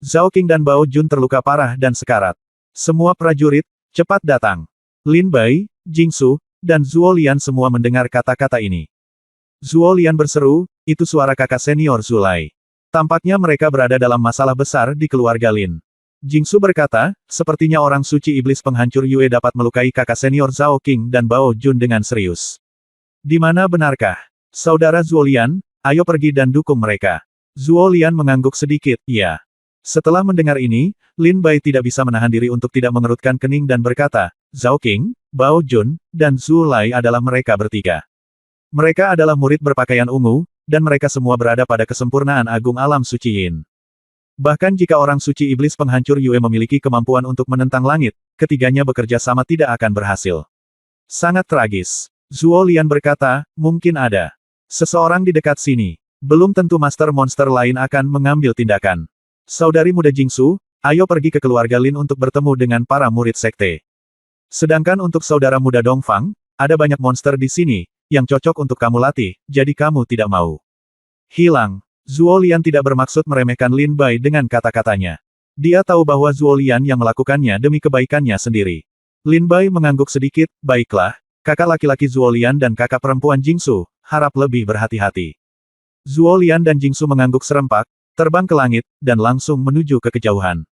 Zhao Qing dan Bao Jun terluka parah dan sekarat. Semua prajurit, cepat datang. Lin Bai, Jingsu, dan Zuo Lian semua mendengar kata-kata ini. Zuo Lian berseru, itu suara kakak senior Zulai. Tampaknya mereka berada dalam masalah besar di keluarga Lin. Jingsu berkata, sepertinya orang suci iblis penghancur Yue dapat melukai kakak senior Zhao Qing dan Bao Jun dengan serius. Di mana benarkah? Saudara Zuo Lian, ayo pergi dan dukung mereka. Zuo Lian mengangguk sedikit, iya. Setelah mendengar ini, Lin Bai tidak bisa menahan diri untuk tidak mengerutkan kening dan berkata, Zhao Qing, Bao Jun, dan Zhu Lei adalah mereka bertiga. Mereka adalah murid berpakaian ungu, dan mereka semua berada pada kesempurnaan agung alam suci Yin. Bahkan jika orang suci iblis penghancur Yue memiliki kemampuan untuk menentang langit, ketiganya bekerja sama tidak akan berhasil. Sangat tragis. Zhuo Lian berkata, mungkin ada seseorang di dekat sini. Belum tentu monster lain akan mengambil tindakan. Saudari muda Jingsu, ayo pergi ke keluarga Lin untuk bertemu dengan para murid sekte. Sedangkan untuk saudara muda Dongfang, ada banyak monster di sini, yang cocok untuk kamu latih, jadi kamu tidak mau hilang. Zhuo Lian tidak bermaksud meremehkan Lin Bai dengan kata-katanya. Dia tahu bahwa Zhuo Lian yang melakukannya demi kebaikannya sendiri. Lin Bai mengangguk sedikit, baiklah, kakak laki-laki Zhuo Lian dan kakak perempuan Jingsu, harap lebih berhati-hati. Zhuo Lian dan Jingsu mengangguk serempak, terbang ke langit, dan langsung menuju ke kejauhan.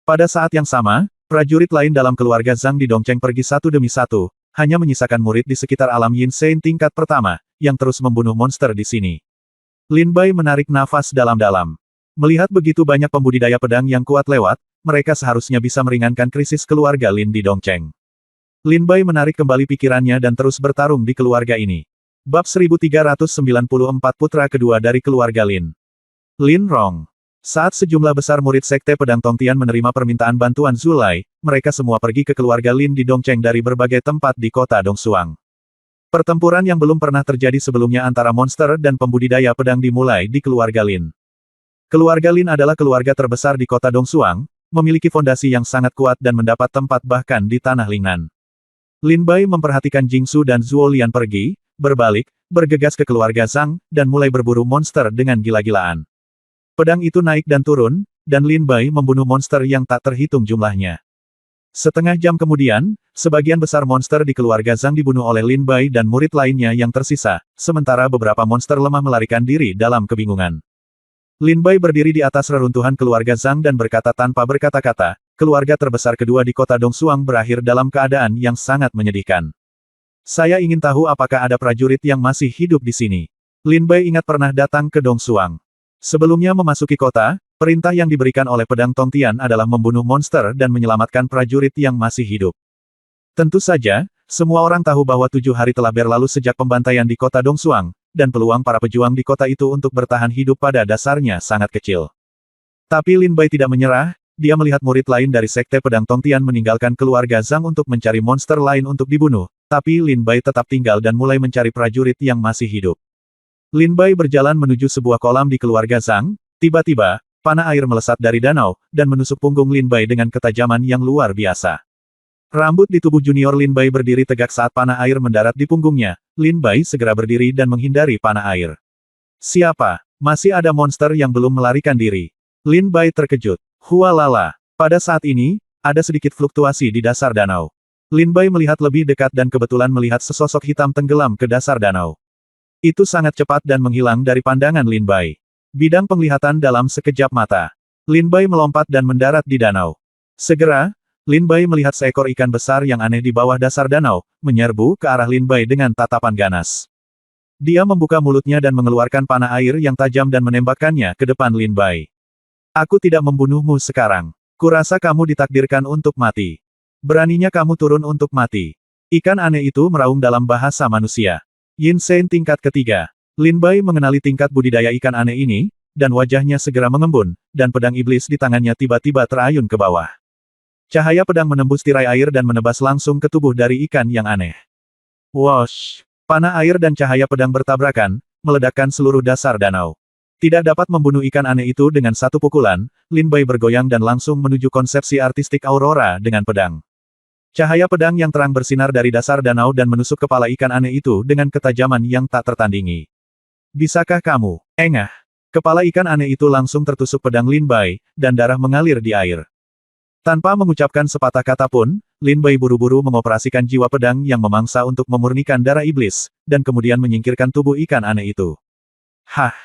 Pada saat yang sama, prajurit lain dalam keluarga Zhang di Dongcheng pergi satu demi satu, hanya menyisakan murid di sekitar alam Yin Sein tingkat pertama, yang terus membunuh monster di sini. Lin Bai menarik nafas dalam-dalam. Melihat begitu banyak pembudidaya pedang yang kuat lewat, mereka seharusnya bisa meringankan krisis keluarga Lin di Dongcheng. Lin Bai menarik kembali pikirannya dan terus bertarung di keluarga ini. Bab 1394 Putra kedua dari keluarga Lin. Lin Rong. Saat sejumlah besar murid sekte pedang Tongtian menerima permintaan bantuan Zhu Lei, mereka semua pergi ke keluarga Lin di Dongcheng dari berbagai tempat di kota Dongsuang. Pertempuran yang belum pernah terjadi sebelumnya antara monster dan pembudidaya pedang dimulai di keluarga Lin. Keluarga Lin adalah keluarga terbesar di kota Dongsuang, memiliki fondasi yang sangat kuat dan mendapat tempat bahkan di tanah Lingnan. Lin Bai memperhatikan Jingsu dan Zhuo Lian pergi, berbalik, bergegas ke keluarga Zhang, dan mulai berburu monster dengan gila-gilaan. Pedang itu naik dan turun, dan Lin Bai membunuh monster yang tak terhitung jumlahnya. Setengah jam kemudian, sebagian besar monster di keluarga Zhang dibunuh oleh Lin Bai dan murid lainnya yang tersisa, sementara beberapa monster lemah melarikan diri dalam kebingungan. Lin Bai berdiri di atas reruntuhan keluarga Zhang dan berkata tanpa berkata-kata, keluarga terbesar kedua di kota Dongsuang berakhir dalam keadaan yang sangat menyedihkan. Saya ingin tahu apakah ada prajurit yang masih hidup di sini. Lin Bai ingat pernah datang ke Dongsuang. Sebelumnya memasuki kota, perintah yang diberikan oleh pedang Tongtian adalah membunuh monster dan menyelamatkan prajurit yang masih hidup. Tentu saja, semua orang tahu bahwa 7 hari telah berlalu sejak pembantaian di kota Dongsuang, dan peluang para pejuang di kota itu untuk bertahan hidup pada dasarnya sangat kecil. Tapi Lin Bai tidak menyerah, dia melihat murid lain dari sekte pedang Tongtian meninggalkan keluarga Zhang untuk mencari monster lain untuk dibunuh, tapi Lin Bai tetap tinggal dan mulai mencari prajurit yang masih hidup. Lin Bai berjalan menuju sebuah kolam di keluarga Zhang, tiba-tiba, panah air melesat dari danau, dan menusuk punggung Lin Bai dengan ketajaman yang luar biasa. Rambut di tubuh junior Lin Bai berdiri tegak saat panah air mendarat di punggungnya. Lin Bai segera berdiri dan menghindari panah air. Siapa? Masih ada monster yang belum melarikan diri. Lin Bai terkejut. Hualala. Pada saat ini, ada sedikit fluktuasi di dasar danau. Lin Bai melihat lebih dekat dan kebetulan melihat sesosok hitam tenggelam ke dasar danau. Itu sangat cepat dan menghilang dari pandangan Lin Bai. Bidang penglihatan dalam sekejap mata. Lin Bai melompat dan mendarat di danau. Segera, Lin Bai melihat seekor ikan besar yang aneh di bawah dasar danau, menyerbu ke arah Lin Bai dengan tatapan ganas. Dia membuka mulutnya dan mengeluarkan panah air yang tajam dan menembakkannya ke depan Lin Bai. Aku tidak membunuhmu sekarang. Kurasa kamu ditakdirkan untuk mati. Beraninya kamu turun untuk mati. Ikan aneh itu meraung dalam bahasa manusia. Yin Sein tingkat ketiga. Lin Bai mengenali tingkat budidaya ikan aneh ini, dan wajahnya segera mengembun, dan pedang iblis di tangannya tiba-tiba terayun ke bawah. Cahaya pedang menembus tirai air dan menebas langsung ke tubuh dari ikan yang aneh. Wosh! Panah air dan cahaya pedang bertabrakan, meledakkan seluruh dasar danau. Tidak dapat membunuh ikan aneh itu dengan satu pukulan, Lin Bai bergoyang dan langsung menuju konsepsi artistik Aurora dengan pedang. Cahaya pedang yang terang bersinar dari dasar danau dan menusuk kepala ikan aneh itu dengan ketajaman yang tak tertandingi. Bisakah kamu? Engah! Kepala ikan aneh itu langsung tertusuk pedang Lin Bai, dan darah mengalir di air. Tanpa mengucapkan sepatah kata pun, Lin Bai buru-buru mengoperasikan jiwa pedang yang memangsa untuk memurnikan darah iblis, dan kemudian menyingkirkan tubuh ikan aneh itu. Hah!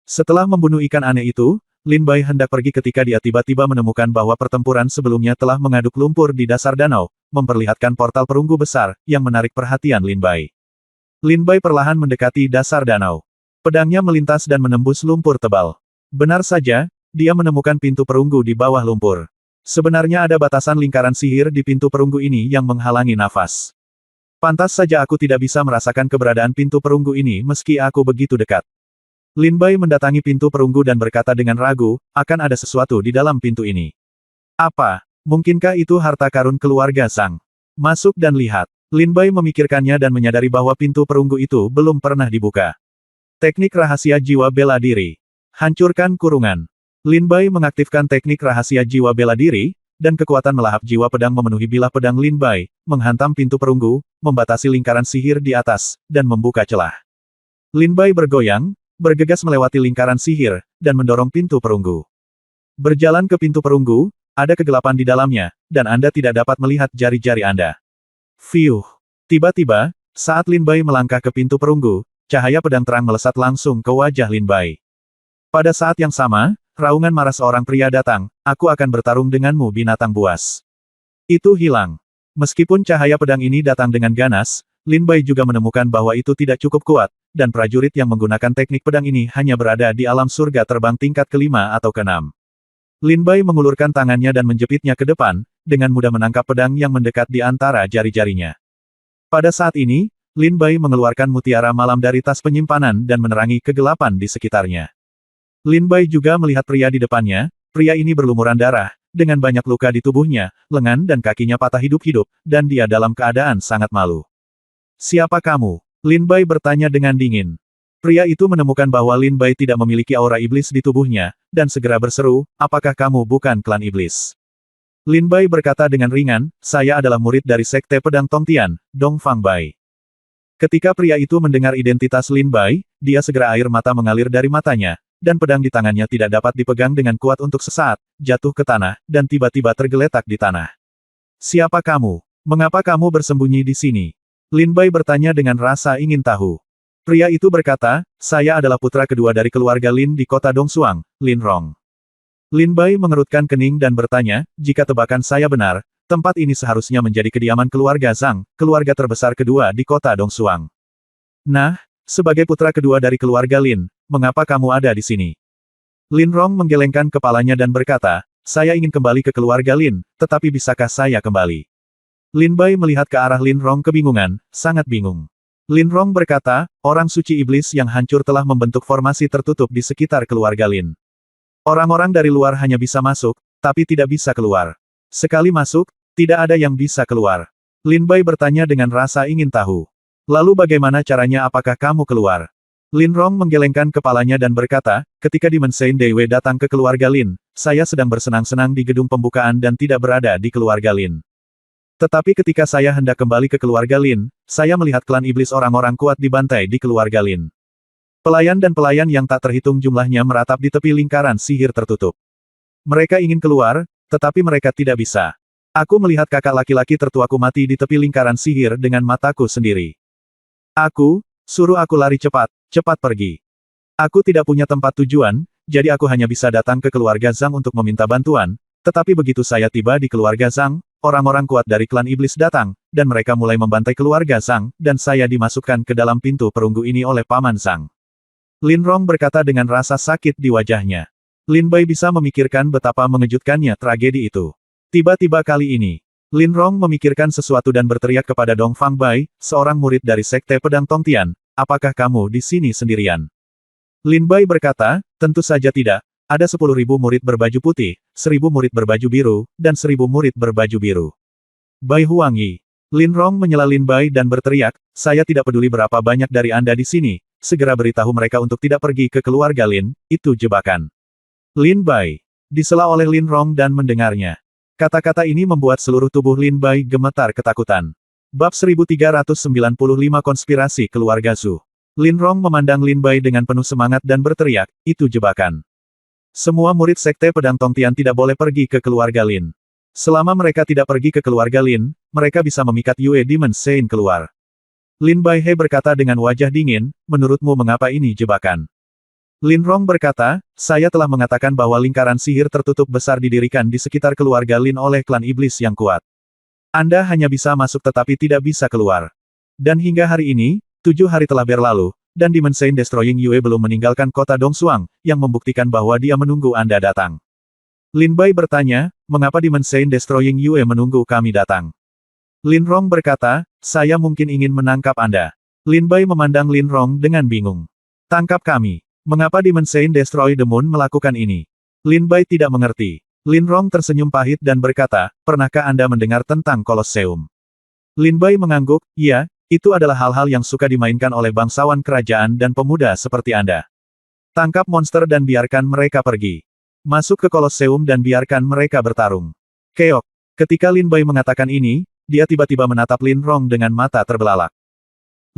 Setelah membunuh ikan aneh itu, Lin Bai hendak pergi ketika dia tiba-tiba menemukan bahwa pertempuran sebelumnya telah mengaduk lumpur di dasar danau, memperlihatkan portal perunggu besar, yang menarik perhatian Lin Bai. Lin Bai perlahan mendekati dasar danau. Pedangnya melintas dan menembus lumpur tebal. Benar saja, dia menemukan pintu perunggu di bawah lumpur. Sebenarnya ada batasan lingkaran sihir di pintu perunggu ini yang menghalangi nafas. Pantas saja aku tidak bisa merasakan keberadaan pintu perunggu ini meski aku begitu dekat. Lin Bai mendatangi pintu perunggu dan berkata dengan ragu, akan ada sesuatu di dalam pintu ini. Apa? Mungkinkah itu harta karun keluarga Zhang? Masuk dan lihat. Lin Bai memikirkannya dan menyadari bahwa pintu perunggu itu belum pernah dibuka. Teknik rahasia jiwa bela diri. Hancurkan kurungan. Lin Bai mengaktifkan teknik rahasia jiwa bela diri, dan kekuatan melahap jiwa pedang memenuhi bilah pedang Lin Bai, menghantam pintu perunggu, membatasi lingkaran sihir di atas, dan membuka celah. Lin Bai bergoyang, bergegas melewati lingkaran sihir, dan mendorong pintu perunggu. Berjalan ke pintu perunggu, ada kegelapan di dalamnya, dan Anda tidak dapat melihat jari-jari Anda. Fiuh! Tiba-tiba, saat Lin Bai melangkah ke pintu perunggu, cahaya pedang terang melesat langsung ke wajah Lin Bai. Pada saat yang sama, raungan marah seorang pria datang, aku akan bertarung denganmu binatang buas. Itu hilang. Meskipun cahaya pedang ini datang dengan ganas, Lin Bai juga menemukan bahwa itu tidak cukup kuat, dan prajurit yang menggunakan teknik pedang ini hanya berada di alam surga terbang tingkat kelima atau keenam. Lin Bai mengulurkan tangannya dan menjepitnya ke depan, dengan mudah menangkap pedang yang mendekat di antara jari-jarinya. Pada saat ini, Lin Bai mengeluarkan mutiara malam dari tas penyimpanan dan menerangi kegelapan di sekitarnya. Lin Bai juga melihat pria di depannya, pria ini berlumuran darah, dengan banyak luka di tubuhnya, lengan dan kakinya patah hidup-hidup, dan dia dalam keadaan sangat malu. Siapa kamu? Lin Bai bertanya dengan dingin. Pria itu menemukan bahwa Lin Bai tidak memiliki aura iblis di tubuhnya, dan segera berseru, apakah kamu bukan klan iblis? Lin Bai berkata dengan ringan, saya adalah murid dari Sekte Pedang Tongtian, Dong Fang Bai. Ketika pria itu mendengar identitas Lin Bai, dia segera air mata mengalir dari matanya, dan pedang di tangannya tidak dapat dipegang dengan kuat untuk sesaat, jatuh ke tanah, dan tiba-tiba tergeletak di tanah. Siapa kamu? Mengapa kamu bersembunyi di sini? Lin Bai bertanya dengan rasa ingin tahu. Pria itu berkata, saya adalah putra kedua dari keluarga Lin di kota Dongsuang, Lin Rong. Lin Bai mengerutkan kening dan bertanya, jika tebakan saya benar, tempat ini seharusnya menjadi kediaman keluarga Zhang, keluarga terbesar kedua di kota Dongsuang. Nah, sebagai putra kedua dari keluarga Lin, mengapa kamu ada di sini? Lin Rong menggelengkan kepalanya dan berkata, saya ingin kembali ke keluarga Lin, tetapi bisakah saya kembali? Lin Bai melihat ke arah Lin Rong kebingungan, sangat bingung. Lin Rong berkata, orang suci iblis yang hancur telah membentuk formasi tertutup di sekitar keluarga Lin. Orang-orang dari luar hanya bisa masuk, tapi tidak bisa keluar. Sekali masuk, tidak ada yang bisa keluar. Lin Bai bertanya dengan rasa ingin tahu. Lalu bagaimana caranya apakah kamu keluar? Lin Rong menggelengkan kepalanya dan berkata, ketika Demon Saint Dewe datang ke keluarga Lin, saya sedang bersenang-senang di gedung pembukaan dan tidak berada di keluarga Lin. Tetapi ketika saya hendak kembali ke keluarga Lin, saya melihat klan iblis orang-orang kuat dibantai di keluarga Lin. Pelayan dan pelayan yang tak terhitung jumlahnya meratap di tepi lingkaran sihir tertutup. Mereka ingin keluar, tetapi mereka tidak bisa. Aku melihat kakak laki-laki tertuaku mati di tepi lingkaran sihir dengan mataku sendiri. Suruh aku lari cepat, cepat pergi. Aku tidak punya tempat tujuan, jadi aku hanya bisa datang ke keluarga Zhang untuk meminta bantuan, tetapi begitu saya tiba di keluarga Zhang, orang-orang kuat dari klan iblis datang, dan mereka mulai membantai keluarga Zhang, dan saya dimasukkan ke dalam pintu perunggu ini oleh Paman Zhang. Lin Rong berkata dengan rasa sakit di wajahnya. Lin Bai bisa memikirkan betapa mengejutkannya tragedi itu. Tiba-tiba kali ini, Lin Rong memikirkan sesuatu dan berteriak kepada Dong Fang Bai, seorang murid dari Sekte Pedang Tongtian, apakah kamu di sini sendirian? Lin Bai berkata, tentu saja tidak, ada 10.000 murid berbaju putih, 1.000 murid berbaju biru, dan 1.000 murid berbaju biru. Bai Huangyi. Lin Rong menyela Lin Bai dan berteriak, saya tidak peduli berapa banyak dari Anda di sini, segera beritahu mereka untuk tidak pergi ke keluarga Lin, itu jebakan. Lin Bai. Disela oleh Lin Rong dan mendengarnya. Kata-kata ini membuat seluruh tubuh Lin Bai gemetar ketakutan. Bab 1395 Konspirasi Keluarga Zhu. Lin Rong memandang Lin Bai dengan penuh semangat dan berteriak, itu jebakan. Semua murid Sekte Pedang Tongtian tidak boleh pergi ke keluarga Lin. Selama mereka tidak pergi ke keluarga Lin, mereka bisa memikat Yue Demon Saint keluar. Lin Bai He berkata dengan wajah dingin, menurutmu mengapa ini jebakan? Lin Rong berkata, saya telah mengatakan bahwa lingkaran sihir tertutup besar didirikan di sekitar keluarga Lin oleh klan iblis yang kuat. Anda hanya bisa masuk tetapi tidak bisa keluar. Dan hingga hari ini, 7 hari telah berlalu, dan Demon Saint Destroying Yue belum meninggalkan kota Dongsuang, yang membuktikan bahwa dia menunggu Anda datang. Lin Bai bertanya, mengapa Demon Saint Destroying Yue menunggu kami datang? Lin Rong berkata, saya mungkin ingin menangkap Anda. Lin Bai memandang Lin Rong dengan bingung. Tangkap kami. Mengapa Demon Saint Destroy the Moon melakukan ini? Lin Bai tidak mengerti. Lin Rong tersenyum pahit dan berkata, pernahkah Anda mendengar tentang Kolosseum? Lin Bai mengangguk, iya, itu adalah hal-hal yang suka dimainkan oleh bangsawan kerajaan dan pemuda seperti Anda. Tangkap monster dan biarkan mereka pergi. Masuk ke Kolosseum dan biarkan mereka bertarung. Keok. Ketika Lin Bai mengatakan ini, dia tiba-tiba menatap Lin Rong dengan mata terbelalak.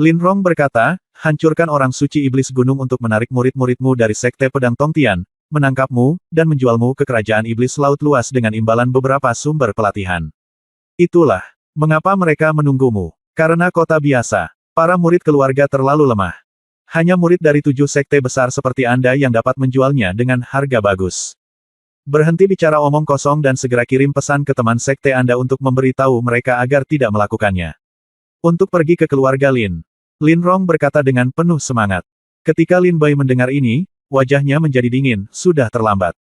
Lin Rong berkata, hancurkan orang suci iblis gunung untuk menarik murid-muridmu dari Sekte Pedang Tongtian, menangkapmu, dan menjualmu ke kerajaan iblis laut luas dengan imbalan beberapa sumber pelatihan. Itulah mengapa mereka menunggumu. Karena kota biasa, para murid keluarga terlalu lemah. Hanya murid dari 7 sekte besar seperti Anda yang dapat menjualnya dengan harga bagus. Berhenti bicara omong kosong dan segera kirim pesan ke teman sekte Anda untuk memberitahu mereka agar tidak melakukannya. Untuk pergi ke keluarga Lin. Lin Rong berkata dengan penuh semangat. Ketika Lin Bai mendengar ini, wajahnya menjadi dingin, sudah terlambat.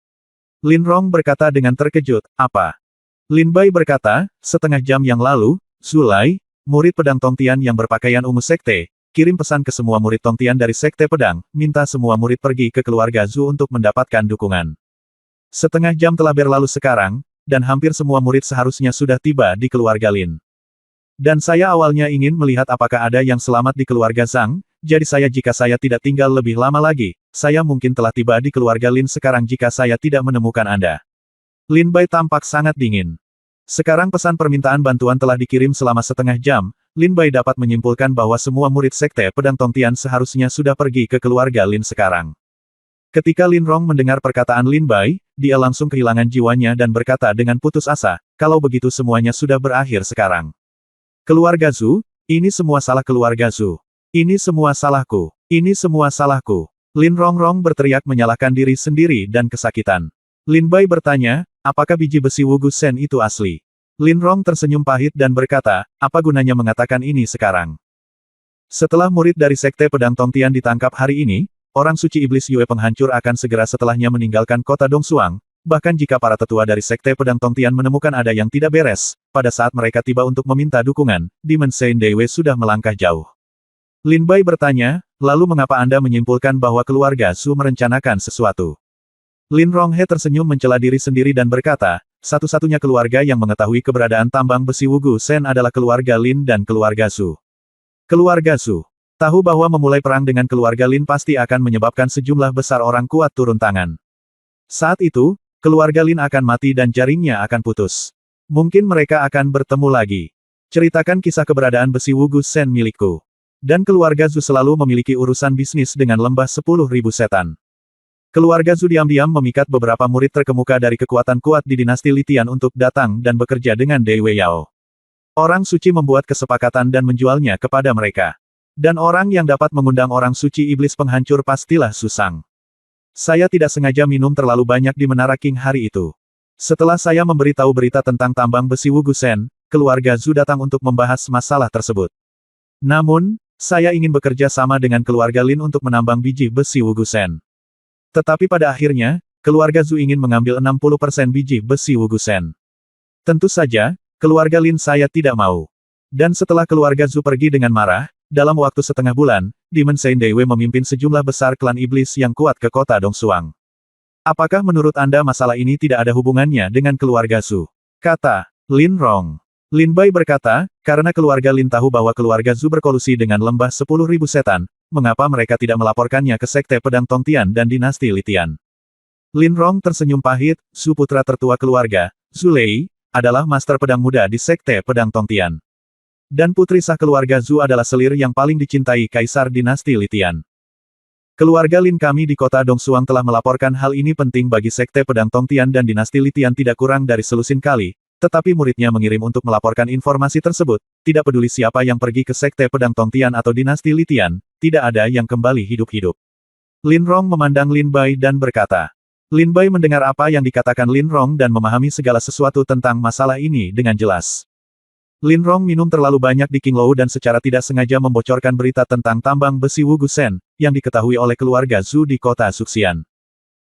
Lin Rong berkata dengan terkejut, apa? Lin Bai berkata, setengah jam yang lalu, Zulai, murid pedang Tongtian yang berpakaian ungu sekte, kirim pesan ke semua murid Tongtian dari sekte pedang, minta semua murid pergi ke keluarga Zhu untuk mendapatkan dukungan. Setengah jam telah berlalu sekarang, dan hampir semua murid seharusnya sudah tiba di keluarga Lin. Dan saya awalnya ingin melihat apakah ada yang selamat di keluarga Zhang, jadi jika saya tidak tinggal lebih lama lagi, saya mungkin telah tiba di keluarga Lin sekarang jika saya tidak menemukan Anda. Lin Bai tampak sangat dingin. Sekarang pesan permintaan bantuan telah dikirim selama setengah jam, Lin Bai dapat menyimpulkan bahwa semua murid sekte pedang Tongtian seharusnya sudah pergi ke keluarga Lin sekarang. Ketika Lin Rong mendengar perkataan Lin Bai, dia langsung kehilangan jiwanya dan berkata dengan putus asa, kalau begitu semuanya sudah berakhir sekarang. Keluarga Zhu, ini semua salah keluarga Zhu. Ini semua salahku. Ini semua salahku. Lin Rong berteriak menyalahkan diri sendiri dan kesakitan. Lin Bai bertanya, apakah biji besi Wugu Shen itu asli? Lin Rong tersenyum pahit dan berkata, apa gunanya mengatakan ini sekarang? Setelah murid dari Sekte Pedang Tongtian ditangkap hari ini, orang suci iblis Yue penghancur akan segera setelahnya meninggalkan kota Dongsuang, bahkan jika para tetua dari Sekte Pedang Tongtian menemukan ada yang tidak beres, pada saat mereka tiba untuk meminta dukungan, Demon Saint Dewe sudah melangkah jauh. Lin Bai bertanya, lalu mengapa Anda menyimpulkan bahwa keluarga Zhu merencanakan sesuatu? Lin Ronghe tersenyum mencela diri sendiri dan berkata, satu-satunya keluarga yang mengetahui keberadaan tambang besi Wugu Shen adalah keluarga Lin dan keluarga Zhu. Keluarga Zhu tahu bahwa memulai perang dengan keluarga Lin pasti akan menyebabkan sejumlah besar orang kuat turun tangan. Saat itu, keluarga Lin akan mati dan jaringnya akan putus. Mungkin mereka akan bertemu lagi. Ceritakan kisah keberadaan besi Wugu Shen milikku. Dan keluarga Zhu selalu memiliki urusan bisnis dengan lembah 10.000 setan. Keluarga Zhu diam-diam memikat beberapa murid terkemuka dari kekuatan kuat di dinasti Litian untuk datang dan bekerja dengan Dewi Yao. Orang suci membuat kesepakatan dan menjualnya kepada mereka. Dan orang yang dapat mengundang orang suci iblis penghancur pastilah Susang. Saya tidak sengaja minum terlalu banyak di Menara King hari itu. Setelah saya memberitahu berita tentang tambang besi Wugu Shen, keluarga Zhu datang untuk membahas masalah tersebut. Namun, saya ingin bekerja sama dengan keluarga Lin untuk menambang biji besi Wugu Shen. Tetapi pada akhirnya, keluarga Zhu ingin mengambil 60% biji besi Wugu Shen. Tentu saja, keluarga Lin saya tidak mau. Dan setelah keluarga Zhu pergi dengan marah, dalam waktu setengah bulan, Demon Saint Dewe memimpin sejumlah besar klan iblis yang kuat ke kota Dongsuang. Apakah menurut Anda masalah ini tidak ada hubungannya dengan keluarga Zhu? Kata Lin Rong. Lin Bai berkata, karena keluarga Lin tahu bahwa keluarga Zhu berkolusi dengan lembah 10.000 setan, mengapa mereka tidak melaporkannya ke Sekte Pedang Tongtian dan dinasti Litian? Lin Rong tersenyum pahit, Zhu putra tertua keluarga, Zhu Lei, adalah master pedang muda di Sekte Pedang Tongtian. Dan putri sah keluarga Zhu adalah selir yang paling dicintai Kaisar dinasti Litian. Keluarga Lin kami di kota Dongsuang telah melaporkan hal ini penting bagi Sekte Pedang Tongtian dan dinasti Litian tidak kurang dari selusin kali, tetapi muridnya mengirim untuk melaporkan informasi tersebut, tidak peduli siapa yang pergi ke Sekte Pedang Tongtian atau dinasti Litian, tidak ada yang kembali hidup-hidup. Lin Rong memandang Lin Bai dan berkata. Lin Bai mendengar apa yang dikatakan Lin Rong dan memahami segala sesuatu tentang masalah ini dengan jelas. Lin Rong minum terlalu banyak di Qinglou dan secara tidak sengaja membocorkan berita tentang tambang besi Wugu Shen, yang diketahui oleh keluarga Zhu di kota Suxian.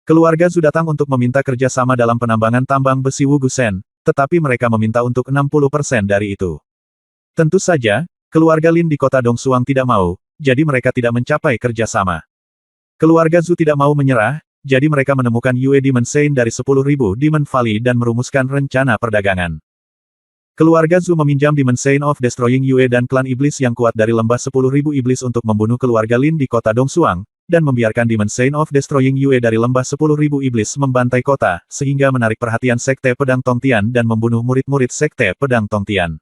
Keluarga Zhu datang untuk meminta kerjasama dalam penambangan tambang besi Wugusen, tetapi mereka meminta untuk 60% dari itu. Tentu saja, keluarga Lin di kota Dongsuang tidak mau, jadi mereka tidak mencapai kerjasama. Keluarga Zhu tidak mau menyerah, jadi mereka menemukan Yue Demon Sein dari 10.000 Demon Valley dan merumuskan rencana perdagangan. Keluarga Zhu meminjam Demon Sein of Destroying Yue dan klan iblis yang kuat dari lembah 10.000 iblis untuk membunuh keluarga Lin di kota Dongsuang, dan membiarkan Demon Sein of Destroying Yue dari lembah 10.000 iblis membantai kota, sehingga menarik perhatian Sekte Pedang Tongtian dan membunuh murid-murid Sekte Pedang Tongtian.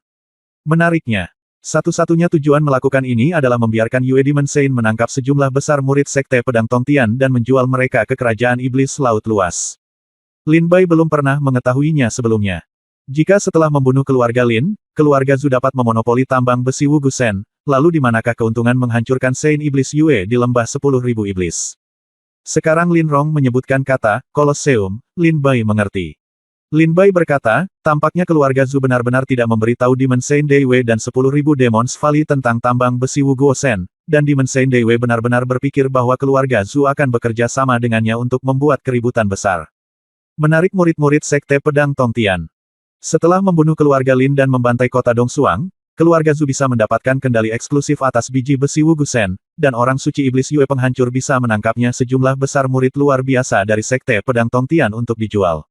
Menariknya, satu-satunya tujuan melakukan ini adalah membiarkan Yue Demon Sein menangkap sejumlah besar murid Sekte Pedang Tongtian dan menjual mereka ke kerajaan iblis laut luas. Lin Bai belum pernah mengetahuinya sebelumnya. Jika setelah membunuh keluarga Lin, keluarga Zhu dapat memonopoli tambang besi Wugusen, lalu di manakah keuntungan menghancurkan Sein Iblis Yue di lembah 10.000 iblis? Sekarang Lin Rong menyebutkan kata, Kolosseum, Lin Bai mengerti. Lin Bai berkata, tampaknya keluarga Zhu benar-benar tidak memberitahu Demon Sein Dewei dan 10.000 Demons Valley tentang tambang besi Wugusen, dan Demon Sein Dewei benar-benar berpikir bahwa keluarga Zhu akan bekerja sama dengannya untuk membuat keributan besar. Menarik murid-murid Sekte Pedang Tongtian. Setelah membunuh keluarga Lin dan membantai kota Dongsuang, keluarga Zhu bisa mendapatkan kendali eksklusif atas biji besi Wugusen, dan orang suci iblis Yue penghancur bisa menangkapnya sejumlah besar murid luar biasa dari Sekte Pedang Tongtian untuk dijual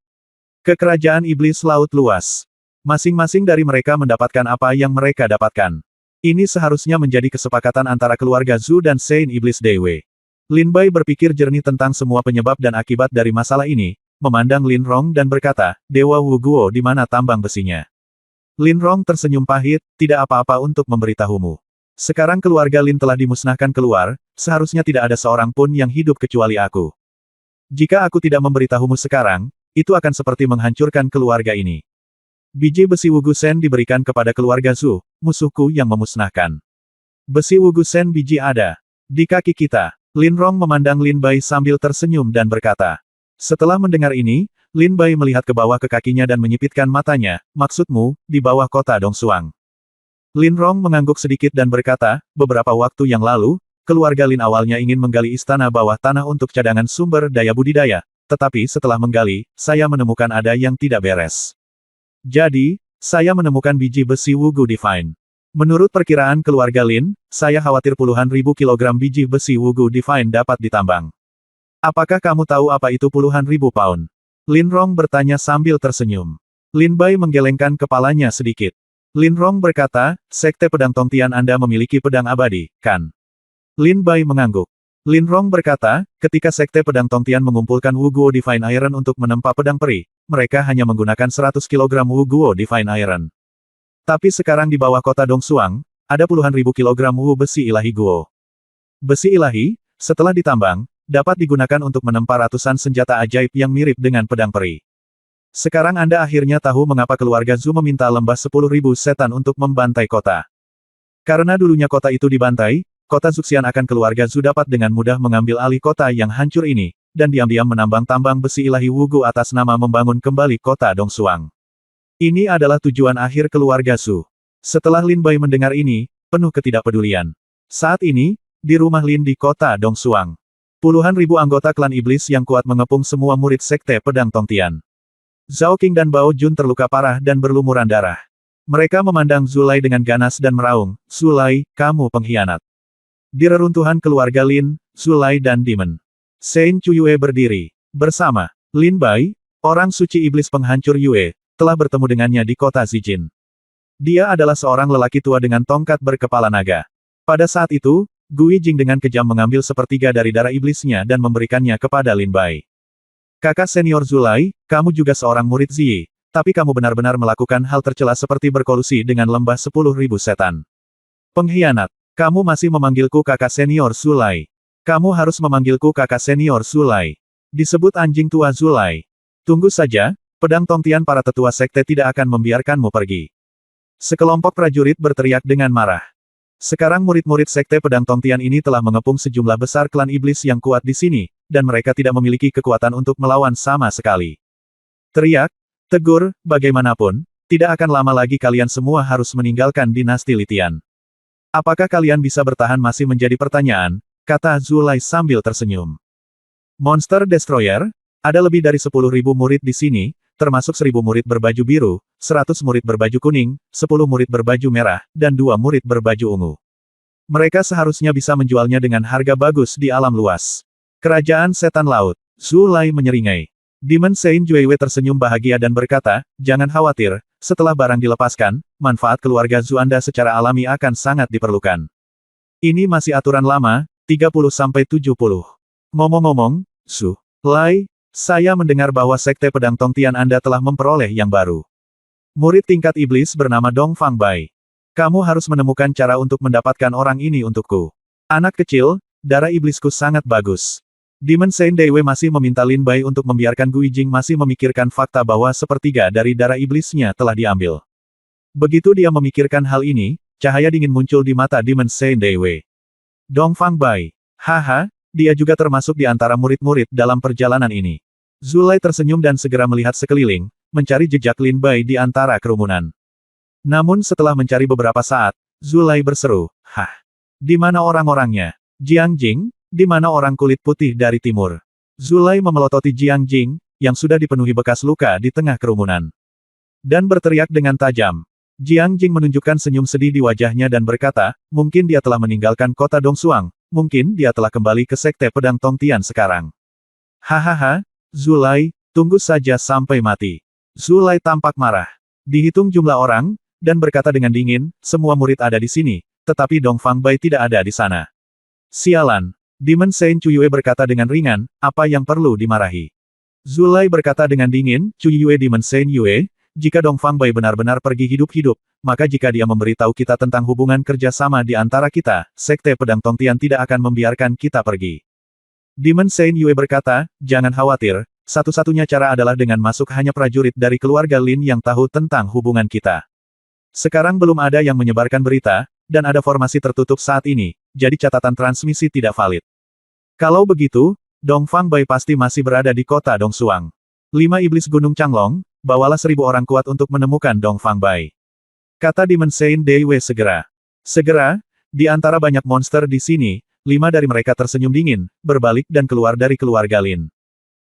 ke kerajaan iblis laut luas. Masing-masing dari mereka mendapatkan apa yang mereka dapatkan. Ini seharusnya menjadi kesepakatan antara keluarga Zhu dan Sein Iblis Dewei. Lin Bai berpikir jernih tentang semua penyebab dan akibat dari masalah ini, memandang Lin Rong dan berkata, Dewa Wu Guo di mana tambang besinya? Lin Rong tersenyum pahit, tidak apa-apa untuk memberitahumu. Sekarang keluarga Lin telah dimusnahkan keluar, seharusnya tidak ada seorang pun yang hidup kecuali aku. Jika aku tidak memberitahumu sekarang, itu akan seperti menghancurkan keluarga ini. Biji besi Wugusen diberikan kepada keluarga Zhu, musuhku yang memusnahkan. Besi Wugusen biji ada di kaki kita. Lin Rong memandang Lin Bai sambil tersenyum dan berkata. Setelah mendengar ini, Lin Bai melihat ke bawah ke kakinya dan menyipitkan matanya, maksudmu, di bawah kota Dongsuang. Lin Rong mengangguk sedikit dan berkata, beberapa waktu yang lalu, keluarga Lin awalnya ingin menggali istana bawah tanah untuk cadangan sumber daya budidaya, tetapi setelah menggali, saya menemukan ada yang tidak beres. Jadi, saya menemukan biji besi Wugu Divine. Menurut perkiraan keluarga Lin, saya khawatir puluhan ribu kilogram biji besi Wugu Divine dapat ditambang. Apakah kamu tahu apa itu puluhan ribu pound? Lin Rong bertanya sambil tersenyum. Lin Bai menggelengkan kepalanya sedikit. Lin Rong berkata, Sekte Pedang Tongtian Anda memiliki pedang abadi, kan? Lin Bai mengangguk. Lin Rong berkata, ketika Sekte Pedang Tongtian mengumpulkan Wu Guo Divine Iron untuk menempa pedang peri, mereka hanya menggunakan 100 kg Wu Guo Divine Iron. Tapi sekarang di bawah kota Dongsuang, ada puluhan ribu kilogram Wu Besi Ilahi Guo. Besi ilahi, setelah ditambang, dapat digunakan untuk menempa ratusan senjata ajaib yang mirip dengan pedang peri. Sekarang Anda akhirnya tahu mengapa keluarga Zhu meminta lembah 10.000 setan untuk membantai kota. Karena dulunya kota itu dibantai, kota Zuxian akan keluarga Zhu dapat dengan mudah mengambil alih kota yang hancur ini, dan diam-diam menambang tambang besi ilahi Wugu atas nama membangun kembali kota Dongsuang. Ini adalah tujuan akhir keluarga Zhu. Setelah Lin Bai mendengar ini, penuh ketidakpedulian. Saat ini, di rumah Lin di kota Dongsuang. Puluhan ribu anggota klan iblis yang kuat mengepung semua murid Sekte Pedang Tongtian. Zhao Qing dan Bao Jun terluka parah dan berlumuran darah. Mereka memandang Zulai dengan ganas dan meraung, Zulai, kamu pengkhianat. Di reruntuhan keluarga Lin, Zulai dan Demon Sein Chuyue berdiri. Bersama Lin Bai, orang suci iblis penghancur Yue, telah bertemu dengannya di kota Zijin. Dia adalah seorang lelaki tua dengan tongkat berkepala naga. Pada saat itu, Gui Jing dengan kejam mengambil sepertiga dari darah iblisnya dan memberikannya kepada Lin Bai. Kakak senior Zulai, kamu juga seorang murid Ziyi, tapi kamu benar-benar melakukan hal tercela seperti berkolusi dengan lembah 10.000 setan. Pengkhianat, kamu masih memanggilku kakak senior Zulai. Kamu harus memanggilku kakak senior Zulai. Disebut anjing tua Zulai. Tunggu saja, pedang Tongtian para tetua sekte tidak akan membiarkanmu pergi. Sekelompok prajurit berteriak dengan marah. Sekarang murid-murid Sekte Pedang Tongtian ini telah mengepung sejumlah besar klan iblis yang kuat di sini, dan mereka tidak memiliki kekuatan untuk melawan sama sekali. Teriak, tegur, bagaimanapun, tidak akan lama lagi kalian semua harus meninggalkan dinasti Litian. Apakah kalian bisa bertahan masih menjadi pertanyaan, kata Zulai sambil tersenyum. Monster Destroyer, Ada lebih dari 10.000 murid di sini, termasuk 1.000 murid berbaju biru, 100 murid berbaju kuning, 10 murid berbaju merah, dan 2 murid berbaju ungu. Mereka seharusnya bisa menjualnya dengan harga bagus di alam luas. Kerajaan Setan Laut. Zhu Lai menyeringai. Demon Saint Juewe tersenyum bahagia dan berkata, jangan khawatir, setelah barang dilepaskan, manfaat keluarga Zhu Anda secara alami akan sangat diperlukan. Ini masih aturan lama, 30-70. Ngomong-ngomong, Zhu Lai, saya mendengar bahwa Sekte Pedang Tongtian Anda telah memperoleh yang baru. Murid tingkat iblis bernama Dong Fang Bai. Kamu harus menemukan cara untuk mendapatkan orang ini untukku. Anak kecil, darah iblisku sangat bagus. Demon Saint Dewe masih meminta Lin Bai untuk membiarkan Gui Jing masih memikirkan fakta bahwa sepertiga dari darah iblisnya telah diambil. Begitu dia memikirkan hal ini, cahaya dingin muncul di mata Demon Saint Dewe. Dong Fang Bai. Haha, dia juga termasuk di antara murid-murid dalam perjalanan ini. Zhu Lai tersenyum dan segera melihat sekeliling, mencari jejak Lin Bai di antara kerumunan. Namun setelah mencari beberapa saat, Zhu Lai berseru, hah? Di mana orang-orangnya? Jiang Jing, di mana orang kulit putih dari timur? Zhu Lai memelototi Jiang Jing, yang sudah dipenuhi bekas luka di tengah kerumunan. Dan berteriak dengan tajam. Jiang Jing menunjukkan senyum sedih di wajahnya dan berkata, mungkin dia telah meninggalkan kota Dongsuang, mungkin dia telah kembali ke Sekte Pedang Tongtian sekarang. Hahaha, Zhu Lai, tunggu saja sampai mati. Zhu Lai tampak marah. Dihitung jumlah orang, dan berkata dengan dingin, semua murid ada di sini, tetapi Dong Fang Bai tidak ada di sana. Sialan. Demon Saint Chuyue berkata dengan ringan, apa yang perlu dimarahi? Zhu Lai berkata dengan dingin, Chuyue Demon Saint Yue, jika Dong Fang Bai benar-benar pergi hidup-hidup, maka jika dia memberitahu kita tentang hubungan kerjasama di antara kita, Sekte Pedang Tongtian tidak akan membiarkan kita pergi. Demon Saint Yue berkata, jangan khawatir, satu-satunya cara adalah dengan masuk hanya prajurit dari keluarga Lin yang tahu tentang hubungan kita. Sekarang belum ada yang menyebarkan berita, dan ada formasi tertutup saat ini, jadi catatan transmisi tidak valid. Kalau begitu, Dong Fang Bai pasti masih berada di kota Dongsuang. 5 iblis Gunung Changlong, bawalah 1.000 orang kuat untuk menemukan Dong Fang Bai. Kata Demon Saint Dewe segera. Segera, di antara banyak monster di sini, 5 dari mereka tersenyum dingin, berbalik dan keluar dari keluarga Lin.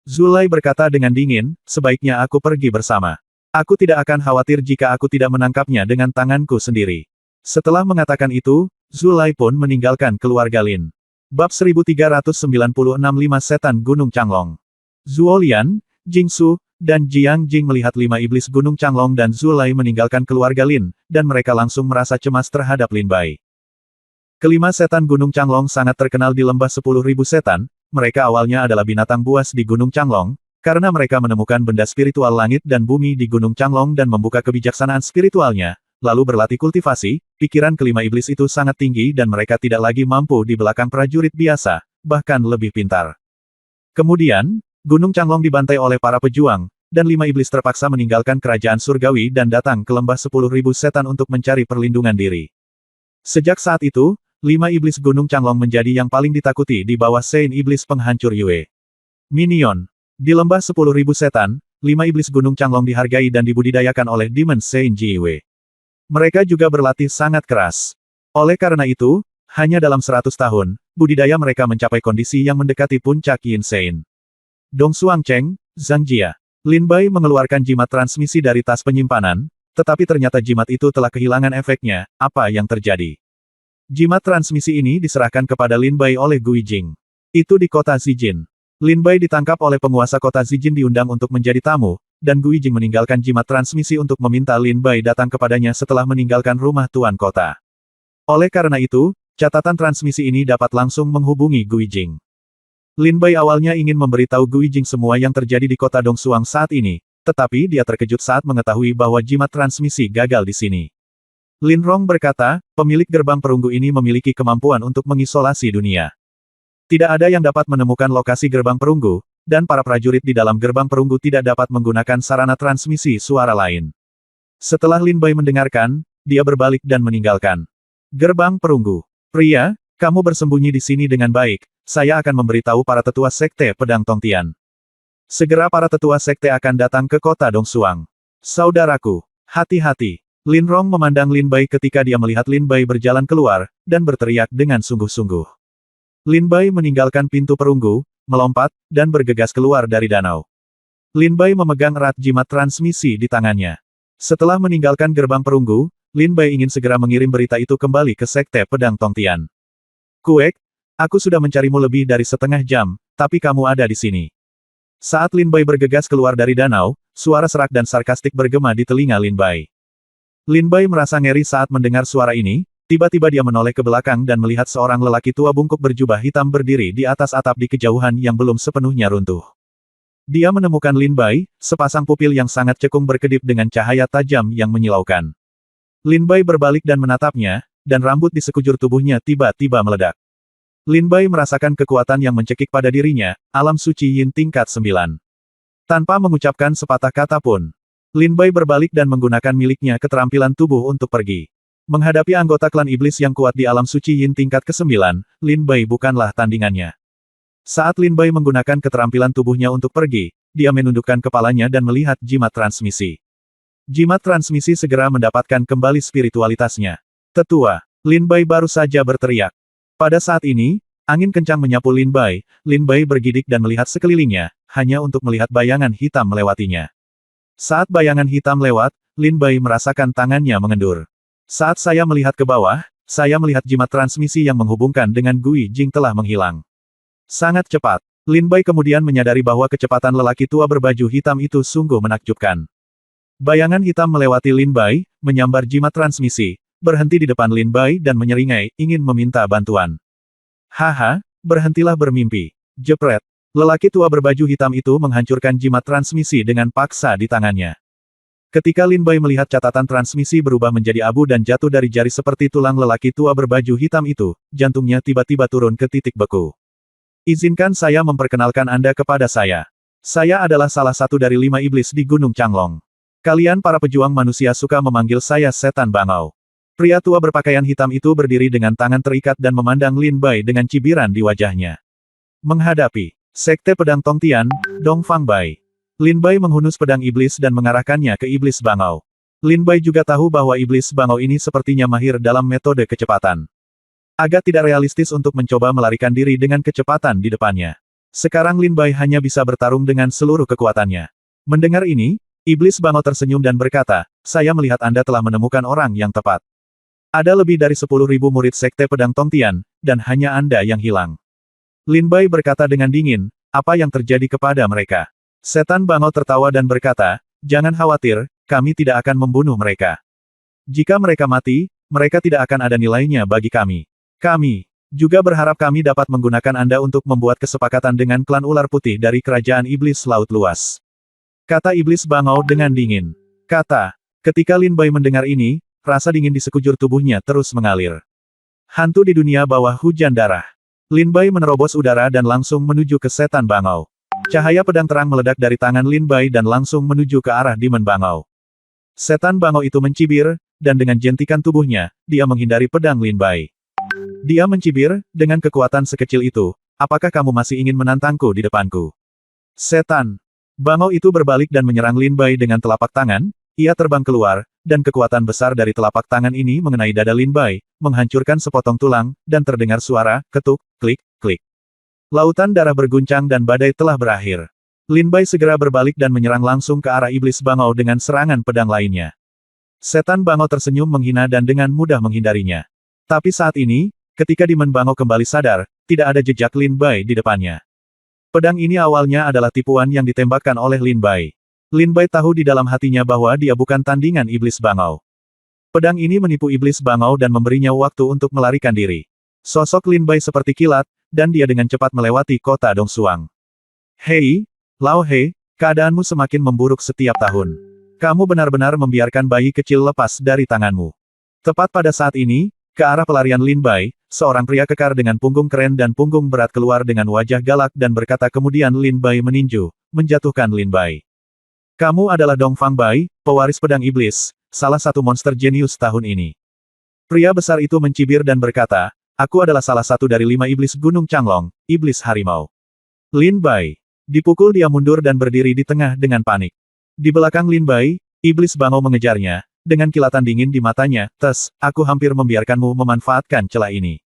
Zhu Lai berkata dengan dingin, sebaiknya aku pergi bersama. Aku tidak akan khawatir jika aku tidak menangkapnya dengan tanganku sendiri. Setelah mengatakan itu, Zhu Lai pun meninggalkan keluarga Lin. Bab 1396 5 Setan Gunung Changlong. Zhuo Lian, Jingsu, dan Jiang Jing melihat 5 iblis Gunung Changlong dan Zhu Lai meninggalkan keluarga Lin, dan mereka langsung merasa cemas terhadap Lin Bai. Kelima setan Gunung Changlong sangat terkenal di lembah 10.000 setan, mereka awalnya adalah binatang buas di Gunung Changlong, karena mereka menemukan benda spiritual langit dan bumi di Gunung Changlong dan membuka kebijaksanaan spiritualnya, lalu berlatih kultivasi, pikiran kelima iblis itu sangat tinggi dan mereka tidak lagi mampu di belakang prajurit biasa, bahkan lebih pintar. Kemudian, Gunung Changlong dibantai oleh para pejuang, dan 5 iblis terpaksa meninggalkan kerajaan surgawi dan datang ke lembah 10.000 setan untuk mencari perlindungan diri. Sejak saat itu, 5 iblis Gunung Changlong menjadi yang paling ditakuti di bawah Saint Iblis Penghancur Yue. Minion. Di lembah 10.000 setan, 5 iblis Gunung Changlong dihargai dan dibudidayakan oleh Demon Saint Jiwe. Mereka juga berlatih sangat keras. Oleh karena itu, hanya dalam 100 tahun, budidaya mereka mencapai kondisi yang mendekati puncak Yin Sein. Dongsuang Cheng, Zhang Jia. Lin Bai mengeluarkan jimat transmisi dari tas penyimpanan, tetapi ternyata jimat itu telah kehilangan efeknya, apa yang terjadi? Jimat transmisi ini diserahkan kepada Lin Bai oleh Gui Jing. Itu di kota Zijin. Lin Bai ditangkap oleh penguasa kota Zijin diundang untuk menjadi tamu, dan Gui Jing meninggalkan jimat transmisi untuk meminta Lin Bai datang kepadanya setelah meninggalkan rumah tuan kota. Oleh karena itu, catatan transmisi ini dapat langsung menghubungi Gui Jing. Lin Bai awalnya ingin memberitahu Gui Jing semua yang terjadi di kota Dongsuang saat ini, tetapi dia terkejut saat mengetahui bahwa jimat transmisi gagal di sini. Lin Rong berkata, pemilik gerbang perunggu ini memiliki kemampuan untuk mengisolasi dunia. Tidak ada yang dapat menemukan lokasi gerbang perunggu, dan para prajurit di dalam gerbang perunggu tidak dapat menggunakan sarana transmisi suara lain. Setelah Lin Bai mendengarkan, dia berbalik dan meninggalkan gerbang perunggu. Pria, kamu bersembunyi di sini dengan baik, saya akan memberitahu para tetua Sekte Pedang Tongtian. Segera para tetua Sekte akan datang ke kota Dongsuang. Saudaraku, hati-hati. Lin Rong memandang Lin Bai ketika dia melihat Lin Bai berjalan keluar, dan berteriak dengan sungguh-sungguh. Lin Bai meninggalkan pintu perunggu, melompat, dan bergegas keluar dari danau. Lin Bai memegang erat jimat transmisi di tangannya. Setelah meninggalkan gerbang perunggu, Lin Bai ingin segera mengirim berita itu kembali ke Sekte Pedang Tongtian. Kuek, aku sudah mencarimu lebih dari setengah jam, tapi kamu ada di sini. Saat Lin Bai bergegas keluar dari danau, suara serak dan sarkastik bergema di telinga Lin Bai. Lin Bai merasa ngeri saat mendengar suara ini, tiba-tiba dia menoleh ke belakang dan melihat seorang lelaki tua bungkuk berjubah hitam berdiri di atas atap di kejauhan yang belum sepenuhnya runtuh. Dia menemukan Lin Bai, sepasang pupil yang sangat cekung berkedip dengan cahaya tajam yang menyilaukan. Lin Bai berbalik dan menatapnya, dan rambut di sekujur tubuhnya tiba-tiba meledak. Lin Bai merasakan kekuatan yang mencekik pada dirinya, alam suci yin tingkat 9. Tanpa mengucapkan sepatah kata pun, Lin Bai berbalik dan menggunakan miliknya keterampilan tubuh untuk pergi. Menghadapi anggota klan iblis yang kuat di alam suci yin tingkat ke-9, Lin Bai bukanlah tandingannya. Saat Lin Bai menggunakan keterampilan tubuhnya untuk pergi, dia menundukkan kepalanya dan melihat jimat transmisi. Jimat transmisi segera mendapatkan kembali spiritualitasnya. Tetua, Lin Bai baru saja berteriak. Pada saat ini, angin kencang menyapu Lin Bai bergidik dan melihat sekelilingnya, hanya untuk melihat bayangan hitam melewatinya. Saat bayangan hitam lewat, Lin Bai merasakan tangannya mengendur. Saat saya melihat ke bawah, saya melihat jimat transmisi yang menghubungkan dengan Gui Jing telah menghilang. Sangat cepat, Lin Bai kemudian menyadari bahwa kecepatan lelaki tua berbaju hitam itu sungguh menakjubkan. Bayangan hitam melewati Lin Bai, menyambar jimat transmisi, berhenti di depan Lin Bai dan menyeringai, ingin meminta bantuan. Haha, berhentilah bermimpi. Jepret. Lelaki tua berbaju hitam itu menghancurkan jimat transmisi dengan paksa di tangannya. Ketika Lin Bai melihat catatan transmisi berubah menjadi abu dan jatuh dari jari seperti tulang lelaki tua berbaju hitam itu, jantungnya tiba-tiba turun ke titik beku. Izinkan saya memperkenalkan Anda kepada saya. Saya adalah salah satu dari 5 iblis di Gunung Changlong. Kalian para pejuang manusia suka memanggil saya Setan Bangau. Pria tua berpakaian hitam itu berdiri dengan tangan terikat dan memandang Lin Bai dengan cibiran di wajahnya. Menghadapi Sekte Pedang Tongtian, Dong Fang Bai. Lin Bai menghunus pedang iblis dan mengarahkannya ke iblis bangau. Lin Bai juga tahu bahwa iblis bangau ini sepertinya mahir dalam metode kecepatan. Agak tidak realistis untuk mencoba melarikan diri dengan kecepatan di depannya. Sekarang Lin Bai hanya bisa bertarung dengan seluruh kekuatannya. Mendengar ini, iblis bangau tersenyum dan berkata, saya melihat Anda telah menemukan orang yang tepat. Ada lebih dari 10.000 murid Sekte Pedang Tongtian, dan hanya Anda yang hilang. Lin Bai berkata dengan dingin, apa yang terjadi kepada mereka? Setan bangau tertawa dan berkata, jangan khawatir, kami tidak akan membunuh mereka. Jika mereka mati, mereka tidak akan ada nilainya bagi kami. Kami juga berharap kami dapat menggunakan Anda untuk membuat kesepakatan dengan klan ular putih dari Kerajaan Iblis Laut Luas. Kata iblis bangau dengan dingin. Ketika Lin Bai mendengar ini, rasa dingin di sekujur tubuhnya terus mengalir. Hantu di dunia bawah hujan darah. Lin Bai menerobos udara dan langsung menuju ke setan bangau. Cahaya pedang terang meledak dari tangan Lin Bai dan langsung menuju ke arah Demon Bangau. Setan bangau itu mencibir, dan dengan jentikan tubuhnya, dia menghindari pedang Lin Bai. Dia mencibir, dengan kekuatan sekecil itu, apakah kamu masih ingin menantangku di depanku? Setan bangau itu berbalik dan menyerang Lin Bai dengan telapak tangan, ia terbang keluar, dan kekuatan besar dari telapak tangan ini mengenai dada Lin Bai, menghancurkan sepotong tulang, dan terdengar suara, ketuk, klik, klik. Lautan darah berguncang dan badai telah berakhir. Lin Bai segera berbalik dan menyerang langsung ke arah iblis bangau dengan serangan pedang lainnya. Setan bangau tersenyum menghina dan dengan mudah menghindarinya. Tapi saat ini, ketika Demon Bangau kembali sadar, tidak ada jejak Lin Bai di depannya. Pedang ini awalnya adalah tipuan yang ditembakkan oleh Lin Bai. Lin Bai tahu di dalam hatinya bahwa dia bukan tandingan iblis bangau. Pedang ini menipu iblis bangau dan memberinya waktu untuk melarikan diri. Sosok Lin Bai seperti kilat, dan dia dengan cepat melewati kota Dongsuang. Hei, Lao He, keadaanmu semakin memburuk setiap tahun. Kamu benar-benar membiarkan bayi kecil lepas dari tanganmu. Tepat pada saat ini, ke arah pelarian Lin Bai, seorang pria kekar dengan punggung keren dan punggung berat keluar dengan wajah galak dan berkata kemudian Lin Bai meninju, menjatuhkan Lin Bai. Kamu adalah Dong Fang Bai, pewaris pedang iblis, salah satu monster jenius tahun ini. Pria besar itu mencibir dan berkata, aku adalah salah satu dari 5 iblis Gunung Changlong, iblis harimau. Lin Bai. Dipukul dia mundur dan berdiri di tengah dengan panik. Di belakang Lin Bai, iblis bangau mengejarnya, dengan kilatan dingin di matanya, aku hampir membiarkanmu memanfaatkan celah ini.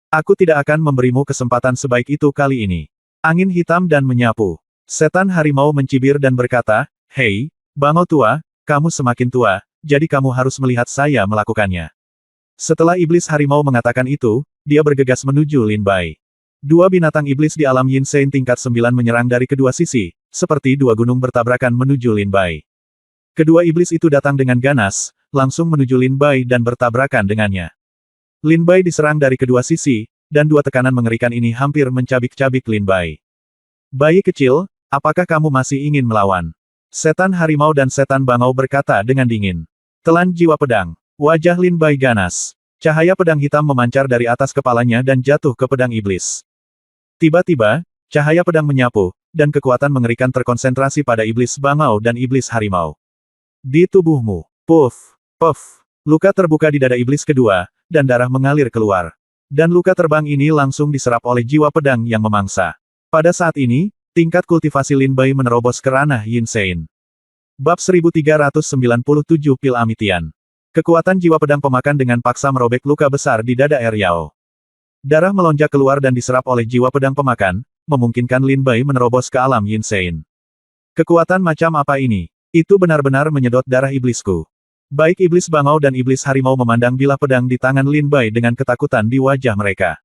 Aku tidak akan memberimu kesempatan sebaik itu kali ini. Angin hitam dan menyapu. Setan harimau mencibir dan berkata, "Hei, bangau tua, kamu semakin tua, jadi kamu harus melihat saya melakukannya." Setelah iblis harimau mengatakan itu, dia bergegas menuju Lin Bai. Dua binatang iblis di alam Yin Sein tingkat 9 menyerang dari kedua sisi, seperti dua gunung bertabrakan menuju Lin Bai. Kedua iblis itu datang dengan ganas, langsung menuju Lin Bai dan bertabrakan dengannya. Lin Bai diserang dari kedua sisi, dan dua tekanan mengerikan ini hampir mencabik-cabik Lin Bai. "Bayi kecil, apakah kamu masih ingin melawan?" Setan harimau dan setan bangau berkata dengan dingin. Telan jiwa pedang. Wajah Lin Bai ganas. Cahaya pedang hitam memancar dari atas kepalanya dan jatuh ke pedang iblis. Tiba-tiba, cahaya pedang menyapu, dan kekuatan mengerikan terkonsentrasi pada iblis bangau dan iblis harimau. Di tubuhmu. Puff. Puff. Luka terbuka di dada iblis kedua, dan darah mengalir keluar. Dan luka terbang ini langsung diserap oleh jiwa pedang yang memangsa. Pada saat ini, tingkat kultivasi Lin Bai menerobos ke ranah Yin Sein. Bab 1397 Pil Amitian. Kekuatan jiwa pedang pemakan dengan paksa merobek luka besar di dada Eryao. Darah melonjak keluar dan diserap oleh jiwa pedang pemakan, memungkinkan Lin Bai menerobos ke alam Yin Sein. Kekuatan macam apa ini? Itu benar-benar menyedot darah iblisku. Baik iblis bangau dan iblis harimau memandang bilah pedang di tangan Lin Bai dengan ketakutan di wajah mereka.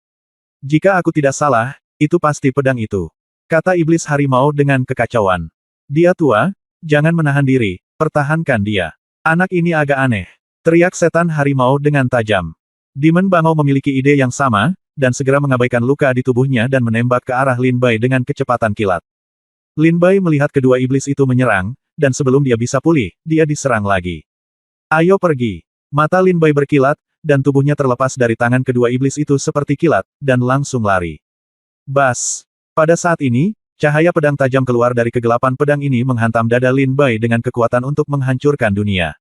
"Jika aku tidak salah, itu pasti pedang itu," kata iblis harimau dengan kekacauan. "Dia tua, jangan menahan diri, pertahankan dia. Anak ini agak aneh," teriak setan harimau dengan tajam. Demon bangau memiliki ide yang sama, dan segera mengabaikan luka di tubuhnya dan menembak ke arah Lin Bai dengan kecepatan kilat. Lin Bai melihat kedua iblis itu menyerang, dan sebelum dia bisa pulih, dia diserang lagi. "Ayo pergi." Mata Lin Bai berkilat, dan tubuhnya terlepas dari tangan kedua iblis itu seperti kilat, dan langsung lari. Bas! Pada saat ini, cahaya pedang tajam keluar dari kegelapan pedang ini menghantam dada Lin Bai dengan kekuatan untuk menghancurkan dunia.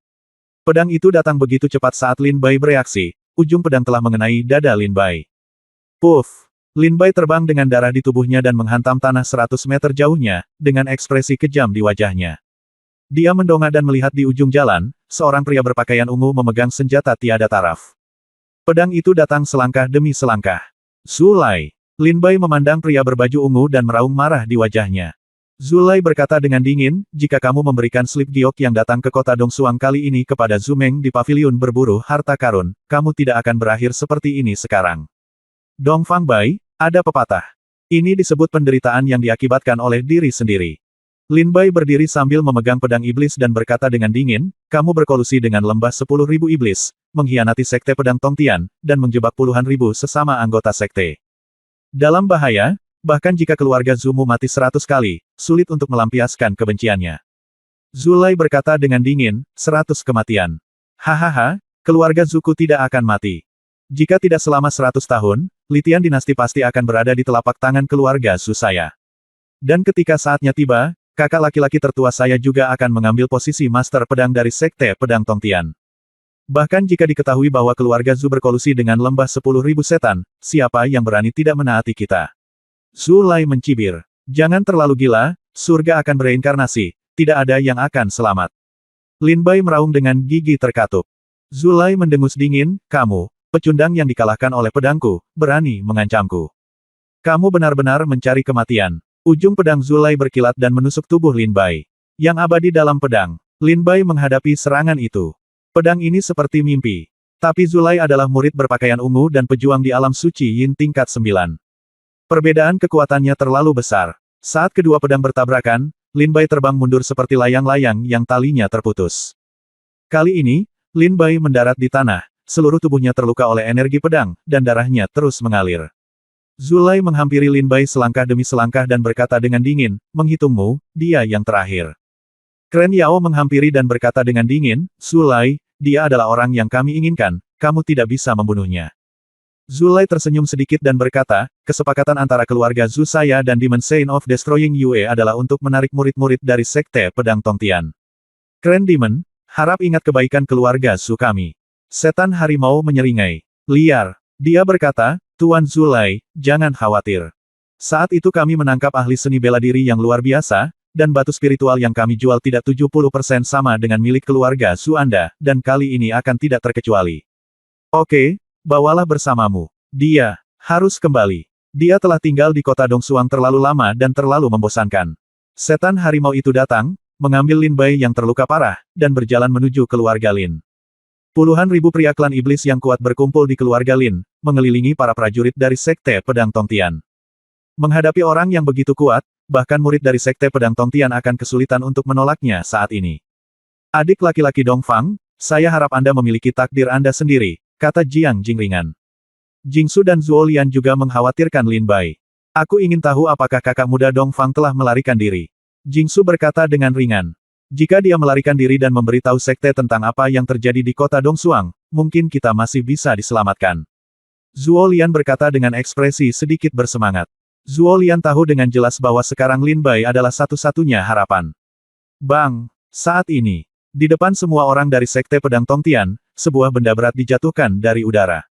Pedang itu datang begitu cepat saat Lin Bai bereaksi, ujung pedang telah mengenai dada Lin Bai. Puff! Lin Bai terbang dengan darah di tubuhnya dan menghantam tanah 100 meter jauhnya, dengan ekspresi kejam di wajahnya. Dia mendongak dan melihat di ujung jalan, seorang pria berpakaian ungu memegang senjata tiada taraf. Pedang itu datang selangkah demi selangkah. "Zulai!" Lin Bai memandang pria berbaju ungu dan meraung marah di wajahnya. Zulai berkata dengan dingin, "Jika kamu memberikan slip giok yang datang ke kota Dongsuang kali ini kepada Zumeng di paviliun berburu harta karun, kamu tidak akan berakhir seperti ini sekarang." Dong Fang Bai, ada pepatah. Ini disebut penderitaan yang diakibatkan oleh diri sendiri. Lin Bai berdiri sambil memegang pedang iblis dan berkata dengan dingin, "Kamu berkolusi dengan lembah 10.000 iblis, mengkhianati sekte pedang Tongtian, dan menjebak puluhan ribu sesama anggota sekte. Dalam bahaya, bahkan jika keluarga Zumu mati 100 kali, sulit untuk melampiaskan kebenciannya." Zulai berkata dengan dingin, 100 kematian. "Hahaha, keluarga Zuku tidak akan mati. Jika tidak selama 100 tahun, Litian dinasti pasti akan berada di telapak tangan keluarga Zu saya. Dan ketika saatnya tiba, kakak laki-laki tertua saya juga akan mengambil posisi master pedang dari sekte pedang Tongtian. Bahkan jika diketahui bahwa keluarga Zu berkolusi dengan lembah 10.000 setan, siapa yang berani tidak menaati kita?" Zulai mencibir. "Jangan terlalu gila, surga akan bereinkarnasi, tidak ada yang akan selamat." Lin Bai meraung dengan gigi terkatup. Zulai mendengus dingin, "Kamu, pecundang yang dikalahkan oleh pedangku, berani mengancamku. Kamu benar-benar mencari kematian." Ujung pedang Zulai berkilat dan menusuk tubuh Lin Bai. Yang abadi dalam pedang. Lin Bai menghadapi serangan itu. Pedang ini seperti mimpi. Tapi Zulai adalah murid berpakaian ungu dan pejuang di alam suci Yin tingkat 9. Perbedaan kekuatannya terlalu besar. Saat kedua pedang bertabrakan, Lin Bai terbang mundur seperti layang-layang yang talinya terputus. Kali ini, Lin Bai mendarat di tanah, seluruh tubuhnya terluka oleh energi pedang, dan darahnya terus mengalir. Zulai menghampiri Lin Bai selangkah demi selangkah dan berkata dengan dingin, "Menghitungmu, dia yang terakhir." Kren Yao menghampiri dan berkata dengan dingin, "Zulai, dia adalah orang yang kami inginkan, kamu tidak bisa membunuhnya." Zulai tersenyum sedikit dan berkata, "Kesepakatan antara keluarga Zu saya dan Demon Sein of Destroying Yue adalah untuk menarik murid-murid dari sekte pedang Tongtian. Kren Demon, harap ingat kebaikan keluarga Zu kami." Setan harimau menyeringai. "Liar." Dia berkata, "Tuan Zulai, jangan khawatir. Saat itu kami menangkap ahli seni bela diri yang luar biasa, dan batu spiritual yang kami jual tidak 70% sama dengan milik keluarga Zu Anda, dan kali ini akan tidak terkecuali. Oke, bawalah bersamamu. Dia harus kembali." Dia telah tinggal di kota Dongsuang terlalu lama dan terlalu membosankan. Setan harimau itu datang, mengambil Lin Bai yang terluka parah, dan berjalan menuju keluarga Lin. Puluhan ribu pria klan iblis yang kuat berkumpul di keluarga Lin, mengelilingi para prajurit dari Sekte Pedang Tongtian. Menghadapi orang yang begitu kuat, bahkan murid dari Sekte Pedang Tongtian akan kesulitan untuk menolaknya saat ini. Adik laki-laki Dongfang, saya harap Anda memiliki takdir Anda sendiri, kata Jiang Jing ringan. Jingsu dan Zuo Lian juga mengkhawatirkan Lin Bai. Aku ingin tahu apakah kakak muda Dongfang telah melarikan diri. Jingsu berkata dengan ringan. Jika dia melarikan diri dan memberitahu sekte tentang apa yang terjadi di kota Dongsuang, mungkin kita masih bisa diselamatkan. Zuo Lian berkata dengan ekspresi sedikit bersemangat. Zuo Lian tahu dengan jelas bahwa sekarang Lin Bai adalah satu-satunya harapan. Bang! Saat ini, di depan semua orang dari Sekte Pedang Tongtian, sebuah benda berat dijatuhkan dari udara.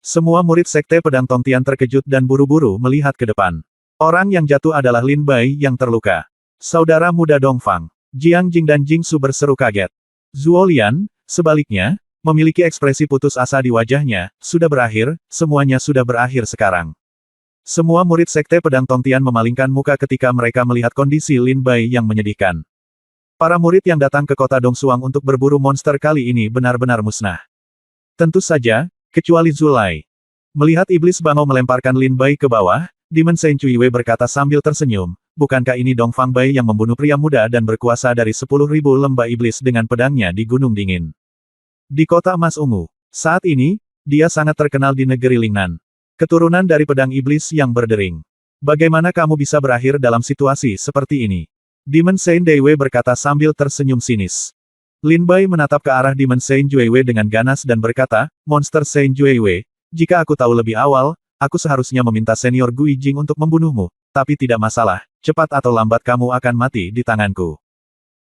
Semua murid Sekte Pedang Tongtian terkejut dan buru-buru melihat ke depan. Orang yang jatuh adalah Lin Bai yang terluka. Saudara muda Dongfang. Jiang Jing dan Jingsu berseru kaget. Zuo Lian, sebaliknya, memiliki ekspresi putus asa di wajahnya, sudah berakhir, semuanya sudah berakhir sekarang. Semua murid Sekte Pedang Tongtian memalingkan muka ketika mereka melihat kondisi Lin Bai yang menyedihkan. Para murid yang datang ke kota Dongsuang untuk berburu monster kali ini benar-benar musnah. Tentu saja, kecuali Zulai. Melihat iblis bangau melemparkan Lin Bai ke bawah, Demon Saint Cui Wei berkata sambil tersenyum, bukankah ini Dongfang Bai yang membunuh pria muda dan berkuasa dari 10.000 lembah iblis dengan pedangnya di Gunung Dingin? Di kota emas ungu. Saat ini, dia sangat terkenal di negeri Lingnan. Keturunan dari pedang iblis yang berdering. Bagaimana kamu bisa berakhir dalam situasi seperti ini? Demon Saint Dai Wei berkata sambil tersenyum sinis. Lin Bai menatap ke arah Demon Saint Jue Wei dengan ganas dan berkata, Monster Saint Jue Wei, jika aku tahu lebih awal, aku seharusnya meminta senior Gui Jing untuk membunuhmu, tapi tidak masalah, cepat atau lambat kamu akan mati di tanganku.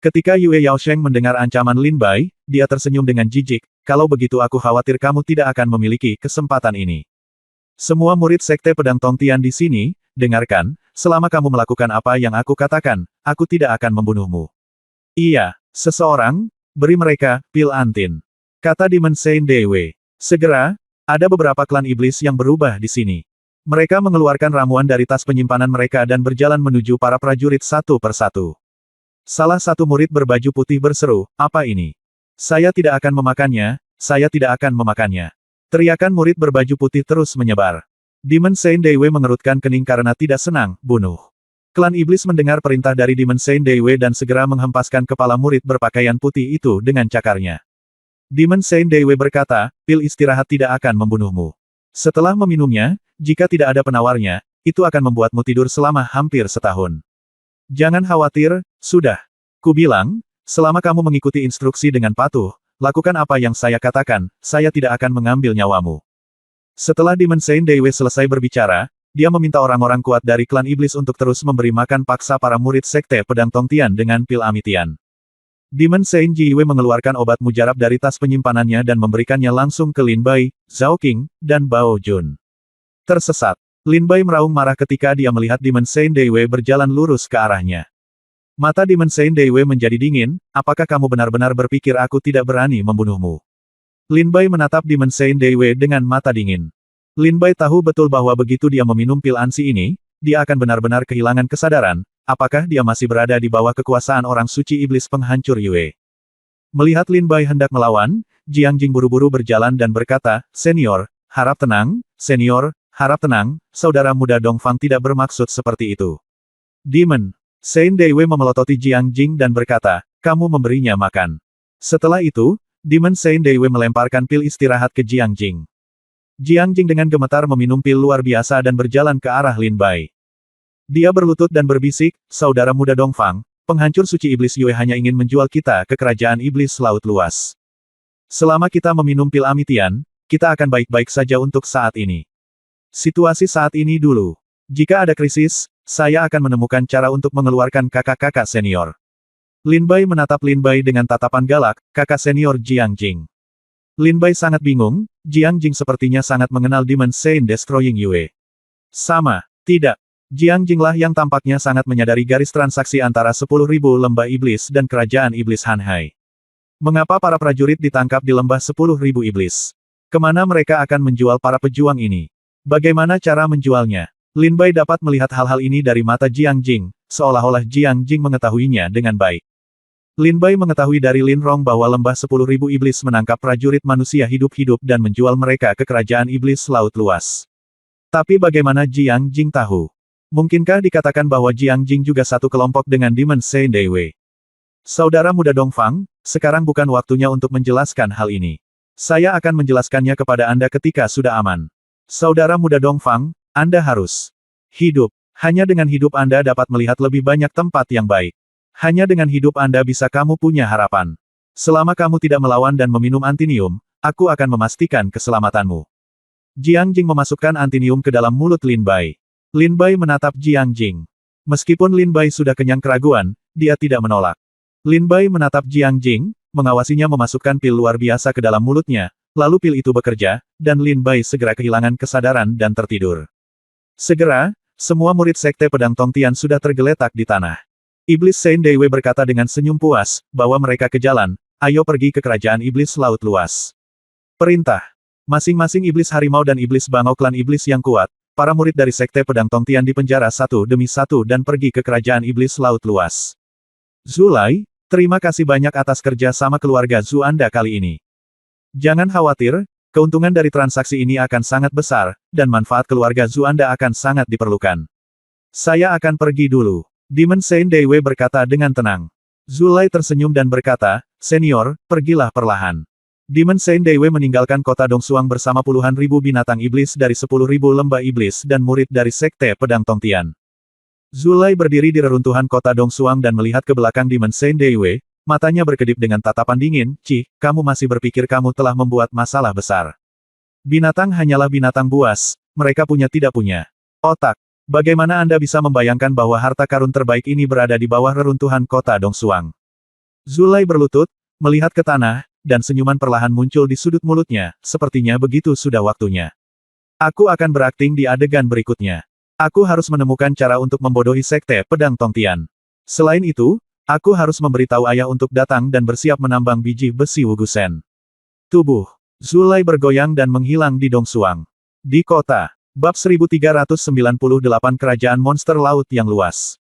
Ketika Yue Yaosheng mendengar ancaman Lin Bai, dia tersenyum dengan jijik, kalau begitu aku khawatir kamu tidak akan memiliki kesempatan ini. Semua murid Sekte Pedang Tongtian di sini, dengarkan, selama kamu melakukan apa yang aku katakan, aku tidak akan membunuhmu. Iya, seseorang, beri mereka pil antin. Kata Demon Saint Dai Wei. Segera, ada beberapa klan iblis yang berubah di sini. Mereka mengeluarkan ramuan dari tas penyimpanan mereka dan berjalan menuju para prajurit satu persatu. Salah satu murid berbaju putih berseru, apa ini? Saya tidak akan memakannya, saya tidak akan memakannya. Teriakan murid berbaju putih terus menyebar. Demon Saint Dai Wei mengerutkan kening karena tidak senang, bunuh. Klan iblis mendengar perintah dari Demon Saint Dai Wei dan segera menghempaskan kepala murid berpakaian putih itu dengan cakarnya. Demon Saint Dai Wei berkata, pil istirahat tidak akan membunuhmu. Setelah meminumnya, jika tidak ada penawarnya, itu akan membuatmu tidur selama hampir setahun. Jangan khawatir, sudah. Kubilang, selama kamu mengikuti instruksi dengan patuh, lakukan apa yang saya katakan, saya tidak akan mengambil nyawamu. Setelah Demon Saint Dai Wei selesai berbicara, dia meminta orang-orang kuat dari klan iblis untuk terus memberi makan paksa para murid Sekte Pedang Tongtian dengan pil amitian. Demon Saint Ji Wei mengeluarkan obat mujarab dari tas penyimpanannya dan memberikannya langsung ke Lin Bai, Zhao Qing, dan Bao Jun. Tersesat. Lin Bai meraung marah ketika dia melihat Demon Saint Dai Wei berjalan lurus ke arahnya. Mata Demon Saint Dai Wei menjadi dingin, apakah kamu benar-benar berpikir aku tidak berani membunuhmu? Lin Bai menatap Demon Saint Dai Wei dengan mata dingin. Lin Bai tahu betul bahwa begitu dia meminum pil ansi ini, dia akan benar-benar kehilangan kesadaran. Apakah dia masih berada di bawah kekuasaan orang suci iblis penghancur Yue? Melihat Lin Bai hendak melawan, Jiang Jing buru-buru berjalan dan berkata, Senior, harap tenang, Senior, harap tenang, saudara muda Dongfang tidak bermaksud seperti itu. Demon Saint Dai Wei memelototi Jiang Jing dan berkata, kamu memberinya makan. Setelah itu, Demon Saint Dai Wei melemparkan pil istirahat ke Jiang Jing. Jiang Jing dengan gemetar meminum pil luar biasa dan berjalan ke arah Lin Bai. Dia berlutut dan berbisik, saudara muda Dongfang, penghancur suci iblis Yue hanya ingin menjual kita ke kerajaan iblis laut luas. Selama kita meminum pil amitian, kita akan baik-baik saja untuk saat ini. Situasi saat ini dulu. Jika ada krisis, saya akan menemukan cara untuk mengeluarkan kakak-kakak senior. Lin Bai menatap Lin Bai dengan tatapan galak, kakak senior Jiang Jing. Lin Bai sangat bingung, Jiang Jing sepertinya sangat mengenal Demon Saint Destroying Yue. Sama, tidak. Jiang Jinglah yang tampaknya sangat menyadari garis transaksi antara 10.000 lembah iblis dan kerajaan iblis Hanhai. Mengapa para prajurit ditangkap di lembah 10.000 iblis? Kemana mereka akan menjual para pejuang ini? Bagaimana cara menjualnya? Lin Bai dapat melihat hal-hal ini dari mata Jiang Jing, seolah-olah Jiang Jing mengetahuinya dengan baik. Lin Bai mengetahui dari Lin Rong bahwa lembah 10.000 iblis menangkap prajurit manusia hidup-hidup dan menjual mereka ke kerajaan iblis laut luas. Tapi bagaimana Jiang Jing tahu? Mungkinkah dikatakan bahwa Jiang Jing juga satu kelompok dengan Demon Saint Daiwei? Saudara muda Dongfang, sekarang bukan waktunya untuk menjelaskan hal ini. Saya akan menjelaskannya kepada Anda ketika sudah aman. Saudara muda Dongfang, Anda harus hidup. Hanya dengan hidup Anda dapat melihat lebih banyak tempat yang baik. Hanya dengan hidup Anda bisa kamu punya harapan. Selama kamu tidak melawan dan meminum antinium, aku akan memastikan keselamatanmu. Jiang Jing memasukkan antinium ke dalam mulut Lin Bai. Lin Bai menatap Jiang Jing. Meskipun Lin Bai sudah kenyang keraguan, dia tidak menolak. Lin Bai menatap Jiang Jing, mengawasinya memasukkan pil luar biasa ke dalam mulutnya, lalu pil itu bekerja, dan Lin Bai segera kehilangan kesadaran dan tertidur. Segera, semua murid Sekte Pedang Tongtian sudah tergeletak di tanah. Iblis Saint Daiwei berkata dengan senyum puas, bahwa mereka ke jalan, ayo pergi ke kerajaan iblis laut luas. Perintah. Masing-masing iblis harimau dan iblis bangau klan iblis yang kuat, para murid dari Sekte Pedang Tongtian dipenjara satu demi satu dan pergi ke kerajaan iblis laut luas. Zulai, terima kasih banyak atas kerja sama keluarga Zhu Anda kali ini. Jangan khawatir, keuntungan dari transaksi ini akan sangat besar, dan manfaat keluarga Zhu Anda akan sangat diperlukan. Saya akan pergi dulu. Demon Saint Daiwei berkata dengan tenang. Zulai tersenyum dan berkata, Senior, pergilah perlahan. Demon Saint Daiwei meninggalkan kota Dongsuang bersama puluhan ribu binatang iblis dari 10.000 lembah iblis dan murid dari Sekte Pedang Tongtian. Zulai berdiri di reruntuhan kota Dongsuang dan melihat ke belakang Demon Saint Daiwei, matanya berkedip dengan tatapan dingin, Cih, kamu masih berpikir kamu telah membuat masalah besar. Binatang hanyalah binatang buas, mereka tidak punya otak. Bagaimana Anda bisa membayangkan bahwa harta karun terbaik ini berada di bawah reruntuhan kota Dongsuang? Zulai berlutut, melihat ke tanah, dan senyuman perlahan muncul di sudut mulutnya, sepertinya begitu sudah waktunya. Aku akan berakting di adegan berikutnya. Aku harus menemukan cara untuk membodohi Sekte Pedang Tongtian. Selain itu, aku harus memberitahu ayah untuk datang dan bersiap menambang biji besi Wugusen. Tubuh Zulai bergoyang dan menghilang di Dongsuang. Di kota, bab 1398 Kerajaan Monster Laut yang Luas.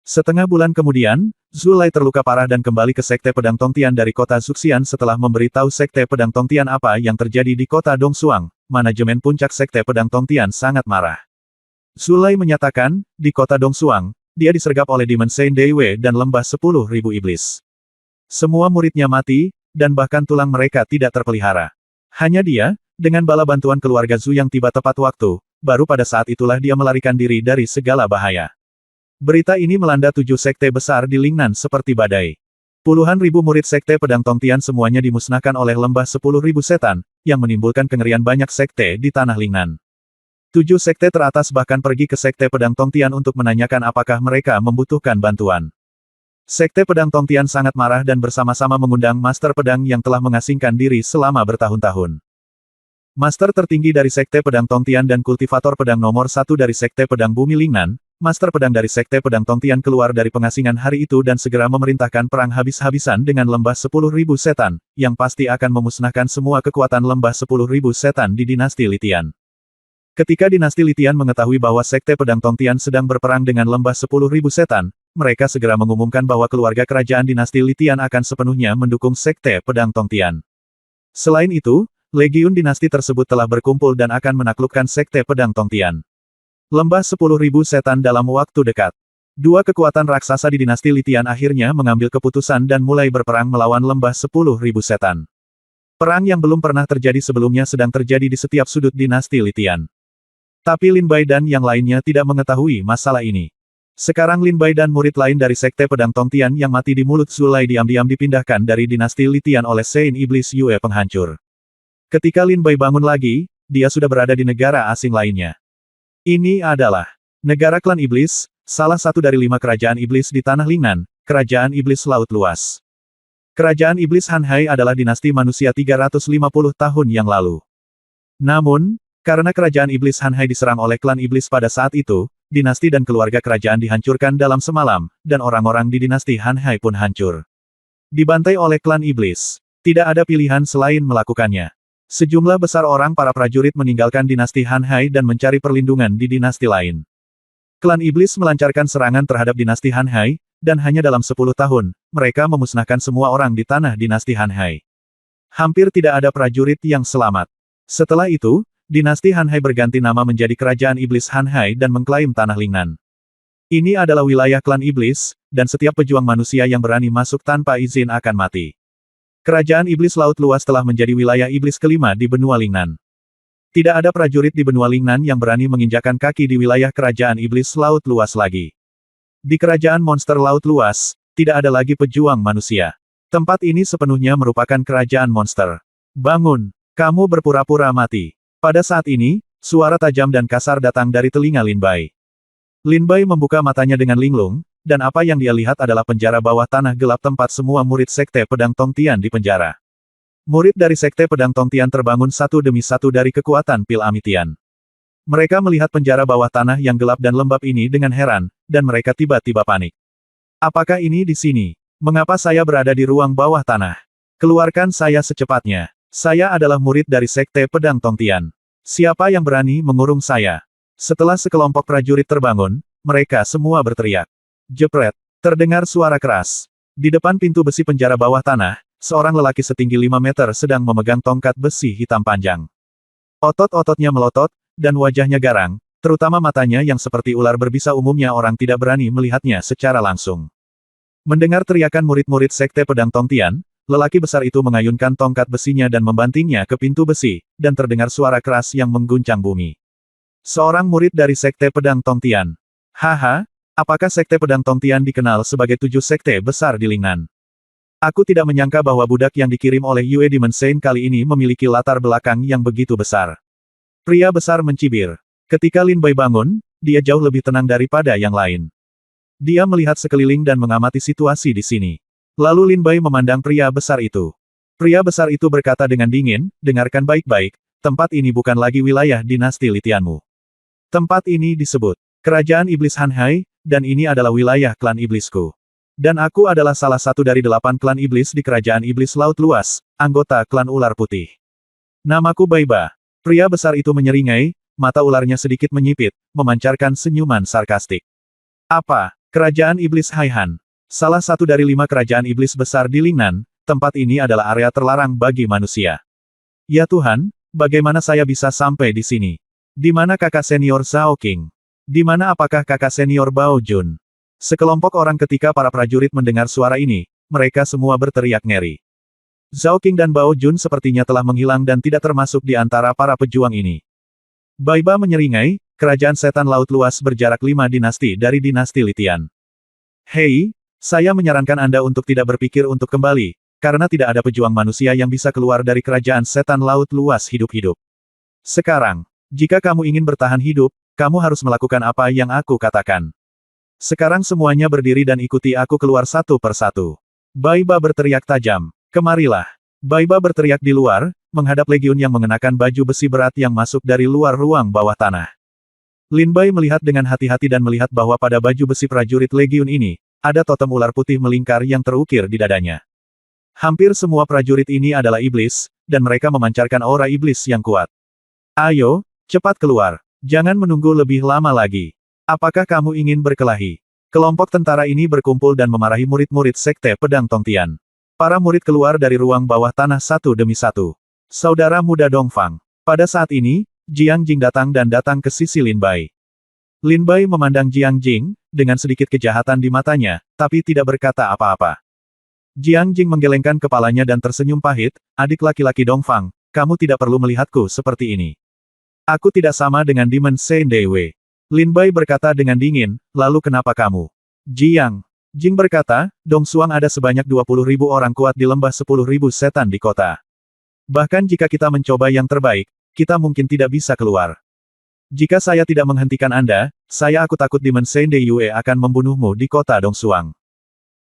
Setengah bulan kemudian, Zulai terluka parah dan kembali ke Sekte Pedang Tongtian dari kota Zuxian setelah memberitahu Sekte Pedang Tongtian apa yang terjadi di kota Dongsuang. Manajemen puncak Sekte Pedang Tongtian sangat marah. Zulai menyatakan, di kota Dongsuang, dia disergap oleh Demon Saint Daiwei dan lembah 10.000 iblis. Semua muridnya mati, dan bahkan tulang mereka tidak terpelihara. Hanya dia, dengan bala bantuan keluarga Zhu yang tiba tepat waktu, baru pada saat itulah dia melarikan diri dari segala bahaya. Berita ini melanda 7 sekte besar di Lingnan seperti badai. Puluhan ribu murid Sekte Pedang Tongtian semuanya dimusnahkan oleh lembah 10.000 setan, yang menimbulkan kengerian banyak sekte di tanah Lingnan. 7 sekte teratas bahkan pergi ke Sekte Pedang Tongtian untuk menanyakan apakah mereka membutuhkan bantuan. Sekte Pedang Tongtian sangat marah dan bersama-sama mengundang Master Pedang yang telah mengasingkan diri selama bertahun-tahun. Master tertinggi dari Sekte Pedang Tongtian dan kultivator pedang nomor 1 dari Sekte Pedang Bumi Lingnan, Master Pedang dari Sekte Pedang Tongtian keluar dari pengasingan hari itu dan segera memerintahkan perang habis-habisan dengan lembah 10.000 setan, yang pasti akan memusnahkan semua kekuatan lembah 10.000 setan di dinasti Litian. Ketika dinasti Litian mengetahui bahwa Sekte Pedang Tongtian sedang berperang dengan lembah 10.000 setan, mereka segera mengumumkan bahwa keluarga kerajaan dinasti Litian akan sepenuhnya mendukung Sekte Pedang Tongtian. Selain itu, legiun dinasti tersebut telah berkumpul dan akan menaklukkan Sekte Pedang Tongtian. Lembah 10.000 setan dalam waktu dekat. Dua kekuatan raksasa di dinasti Litian akhirnya mengambil keputusan dan mulai berperang melawan lembah 10.000 setan. Perang yang belum pernah terjadi sebelumnya sedang terjadi di setiap sudut dinasti Litian. Tapi Lin Bai dan yang lainnya tidak mengetahui masalah ini. Sekarang Lin Bai dan murid lain dari Sekte Pedang Tongtian yang mati di mulut Zulai diam-diam dipindahkan dari dinasti Litian oleh Saint Iblis Yue penghancur. Ketika Lin Bai bangun lagi, dia sudah berada di negara asing lainnya. Ini adalah negara klan iblis, salah satu dari 5 kerajaan iblis di tanah Lingnan, kerajaan iblis laut luas. Kerajaan iblis Hanhai adalah dinasti manusia 350 tahun yang lalu. Namun, karena kerajaan iblis Hanhai diserang oleh klan iblis pada saat itu, dinasti dan keluarga kerajaan dihancurkan dalam semalam, dan orang-orang di dinasti Hanhai pun hancur. Dibantai oleh klan iblis. Tidak ada pilihan selain melakukannya. Sejumlah besar orang para prajurit meninggalkan dinasti Han Hai dan mencari perlindungan di dinasti lain. Klan Iblis melancarkan serangan terhadap dinasti Han Hai, dan hanya dalam 10 tahun, mereka memusnahkan semua orang di tanah dinasti Han Hai. Hampir tidak ada prajurit yang selamat. Setelah itu, dinasti Han Hai berganti nama menjadi Kerajaan Iblis Han Hai dan mengklaim tanah Lingnan. Ini adalah wilayah klan Iblis, dan setiap pejuang manusia yang berani masuk tanpa izin akan mati. Kerajaan Iblis Laut Luas telah menjadi wilayah Iblis kelima di benua Lingnan. Tidak ada prajurit di benua Lingnan yang berani menginjakan kaki di wilayah Kerajaan Iblis Laut Luas lagi. Di Kerajaan Monster Laut Luas, tidak ada lagi pejuang manusia. Tempat ini sepenuhnya merupakan kerajaan monster. Bangun, kamu berpura-pura mati. Pada saat ini, suara tajam dan kasar datang dari telinga Lin Bai. Lin Bai membuka matanya dengan linglung, dan apa yang dia lihat adalah penjara bawah tanah gelap tempat semua murid Sekte Pedang Tongtian dipenjara. Murid dari Sekte Pedang Tongtian terbangun satu demi satu dari kekuatan pil Amitian. Mereka melihat penjara bawah tanah yang gelap dan lembab ini dengan heran, dan mereka tiba-tiba panik. Apakah ini di sini? Mengapa saya berada di ruang bawah tanah? Keluarkan saya secepatnya. Saya adalah murid dari Sekte Pedang Tongtian. Siapa yang berani mengurung saya? Setelah sekelompok prajurit terbangun, mereka semua berteriak. Jepret, terdengar suara keras. Di depan pintu besi penjara bawah tanah, seorang lelaki setinggi 5 meter sedang memegang tongkat besi hitam panjang. Otot-ototnya melotot, dan wajahnya garang, terutama matanya yang seperti ular berbisa umumnya orang tidak berani melihatnya secara langsung. Mendengar teriakan murid-murid Sekte Pedang Tongtian, lelaki besar itu mengayunkan tongkat besinya dan membantingnya ke pintu besi, dan terdengar suara keras yang mengguncang bumi. Seorang murid dari Sekte Pedang Tongtian. Haha, apakah Sekte Pedang Tongtian dikenal sebagai 7 sekte besar di Lingnan? Aku tidak menyangka bahwa budak yang dikirim oleh Yue Demon Saint kali ini memiliki latar belakang yang begitu besar. Pria besar mencibir. Ketika Lin Bai bangun, dia jauh lebih tenang daripada yang lain. Dia melihat sekeliling dan mengamati situasi di sini. Lalu Lin Bai memandang pria besar itu. Pria besar itu berkata dengan dingin, dengarkan baik-baik, tempat ini bukan lagi wilayah dinasti Litianmu. Tempat ini disebut Kerajaan Iblis Han Hai, dan ini adalah wilayah klan iblisku. Dan aku adalah salah satu dari 8 klan iblis di Kerajaan Iblis Laut Luas, anggota klan Ular Putih. Namaku Baiba. Pria besar itu menyeringai, mata ularnya sedikit menyipit, memancarkan senyuman sarkastik. Apa? Kerajaan Iblis Haihan. Salah satu dari 5 kerajaan iblis besar di Lingnan, tempat ini adalah area terlarang bagi manusia. Ya Tuhan, bagaimana saya bisa sampai di sini? Di mana kakak senior Zhao King? Di mana apakah kakak senior Bao Jun? Sekelompok orang ketika para prajurit mendengar suara ini, mereka semua berteriak ngeri. Zhao King dan Bao Jun sepertinya telah menghilang dan tidak termasuk di antara para pejuang ini. Baiba menyeringai, kerajaan setan laut luas berjarak 5 dinasti dari dinasti Litian. Hei, saya menyarankan Anda untuk tidak berpikir untuk kembali, karena tidak ada pejuang manusia yang bisa keluar dari kerajaan setan laut luas hidup-hidup. Sekarang, jika kamu ingin bertahan hidup, kamu harus melakukan apa yang aku katakan. Sekarang semuanya berdiri dan ikuti aku keluar satu persatu. Baiba berteriak tajam. Kemarilah. Baiba berteriak di luar, menghadap legiun yang mengenakan baju besi berat yang masuk dari luar ruang bawah tanah. Lin Bai melihat dengan hati-hati dan melihat bahwa pada baju besi prajurit legiun ini, ada totem ular putih melingkar yang terukir di dadanya. Hampir semua prajurit ini adalah iblis, dan mereka memancarkan aura iblis yang kuat. Ayo, cepat keluar. Jangan menunggu lebih lama lagi. Apakah kamu ingin berkelahi? Kelompok tentara ini berkumpul dan memarahi murid-murid Sekte Pedang Tongtian. Para murid keluar dari ruang bawah tanah satu demi satu. Saudara muda Dongfang. Pada saat ini, Jiang Jing datang dan datang ke sisi Lin Bai. Lin Bai memandang Jiang Jing, dengan sedikit kejahatan di matanya, tapi tidak berkata apa-apa. Jiang Jing menggelengkan kepalanya dan tersenyum pahit, adik laki-laki Dongfang, kamu tidak perlu melihatku seperti ini. Aku tidak sama dengan Demon Saint Dewe. Lin Bai berkata dengan dingin, lalu kenapa kamu? Jiang Jing berkata, Dong Suang ada sebanyak 20.000 orang kuat di lembah 10.000 setan di kota. Bahkan jika kita mencoba yang terbaik, kita mungkin tidak bisa keluar. Jika saya tidak menghentikan Anda, aku takut Demon Saint Dewe akan membunuhmu di kota Dong Suang.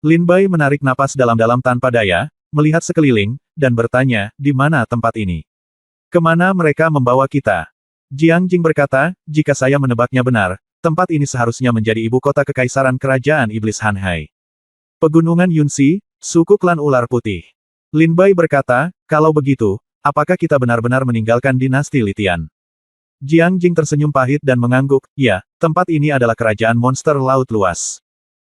Lin Bai menarik napas dalam-dalam tanpa daya, melihat sekeliling, dan bertanya, di mana tempat ini? Kemana mereka membawa kita? Jiang Jing berkata, jika saya menebaknya benar, tempat ini seharusnya menjadi ibu kota kekaisaran kerajaan iblis Han Hai. Pegunungan Yunxi, suku klan ular putih. Lin Bai berkata, kalau begitu, apakah kita benar-benar meninggalkan dinasti Litian? Jiang Jing tersenyum pahit dan mengangguk, ya, tempat ini adalah kerajaan monster laut luas.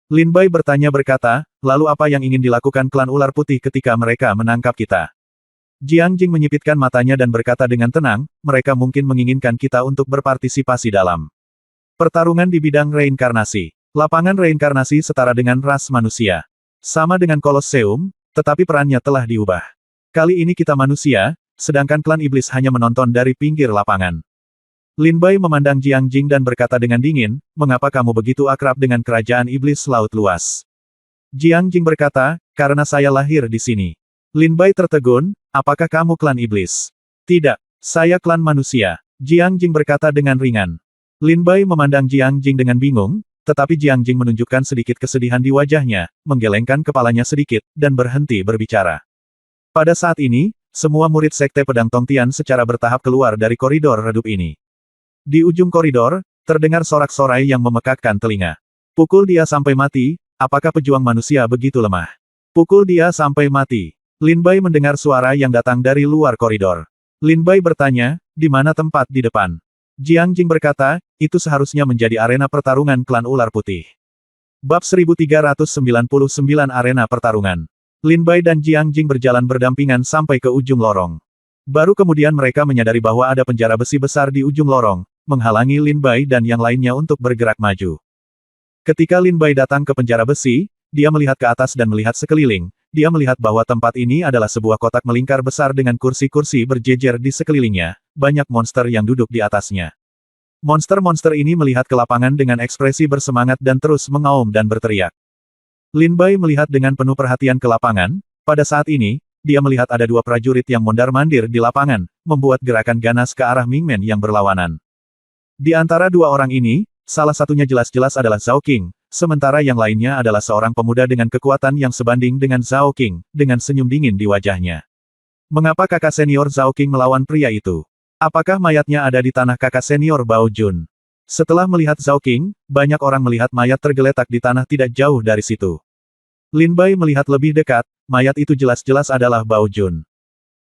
Lin Bai bertanya berkata, lalu apa yang ingin dilakukan klan ular putih ketika mereka menangkap kita? Jiang Jing menyipitkan matanya dan berkata dengan tenang, mereka mungkin menginginkan kita untuk berpartisipasi dalam pertarungan di bidang reinkarnasi. Lapangan reinkarnasi setara dengan ras manusia. Sama dengan Kolosseum, tetapi perannya telah diubah. Kali ini kita manusia, sedangkan klan iblis hanya menonton dari pinggir lapangan. Lin Bai memandang Jiang Jing dan berkata dengan dingin, mengapa kamu begitu akrab dengan kerajaan iblis laut luas? Jiang Jing berkata, karena saya lahir di sini. Lin Bai tertegun, apakah kamu klan iblis? Tidak, saya klan manusia. Jiang Jing berkata dengan ringan. Lin Bai memandang Jiang Jing dengan bingung, tetapi Jiang Jing menunjukkan sedikit kesedihan di wajahnya, menggelengkan kepalanya sedikit, dan berhenti berbicara. Pada saat ini, semua murid Sekte Pedang Tongtian secara bertahap keluar dari koridor redup ini. Di ujung koridor, terdengar sorak-sorai yang memekakkan telinga. Pukul dia sampai mati, apakah pejuang manusia begitu lemah? Pukul dia sampai mati. Lin Bai mendengar suara yang datang dari luar koridor. Lin Bai bertanya, di mana tempat di depan? Jiang Jing berkata, itu seharusnya menjadi arena pertarungan klan ular putih. Bab 1399 Arena Pertarungan. Lin Bai dan Jiang Jing berjalan berdampingan sampai ke ujung lorong. Baru kemudian mereka menyadari bahwa ada penjara besi besar di ujung lorong, menghalangi Lin Bai dan yang lainnya untuk bergerak maju. Ketika Lin Bai datang ke penjara besi, dia melihat ke atas dan melihat sekeliling. Dia melihat bahwa tempat ini adalah sebuah kotak melingkar besar dengan kursi-kursi berjejer di sekelilingnya, banyak monster yang duduk di atasnya. Monster-monster ini melihat ke lapangan dengan ekspresi bersemangat dan terus mengaum dan berteriak. Lin Bai melihat dengan penuh perhatian ke lapangan, pada saat ini, dia melihat ada dua prajurit yang mondar-mandir di lapangan, membuat gerakan ganas ke arah Mingmen yang berlawanan. Di antara dua orang ini, salah satunya jelas-jelas adalah Zhao Qing, sementara yang lainnya adalah seorang pemuda dengan kekuatan yang sebanding dengan Zhao Qing, dengan senyum dingin di wajahnya. Mengapa kakak senior Zhao Qing melawan pria itu? Apakah mayatnya ada di tanah kakak senior Bao Jun? Setelah melihat Zhao Qing, banyak orang melihat mayat tergeletak di tanah tidak jauh dari situ. Lin Bai melihat lebih dekat, mayat itu jelas-jelas adalah Bao Jun.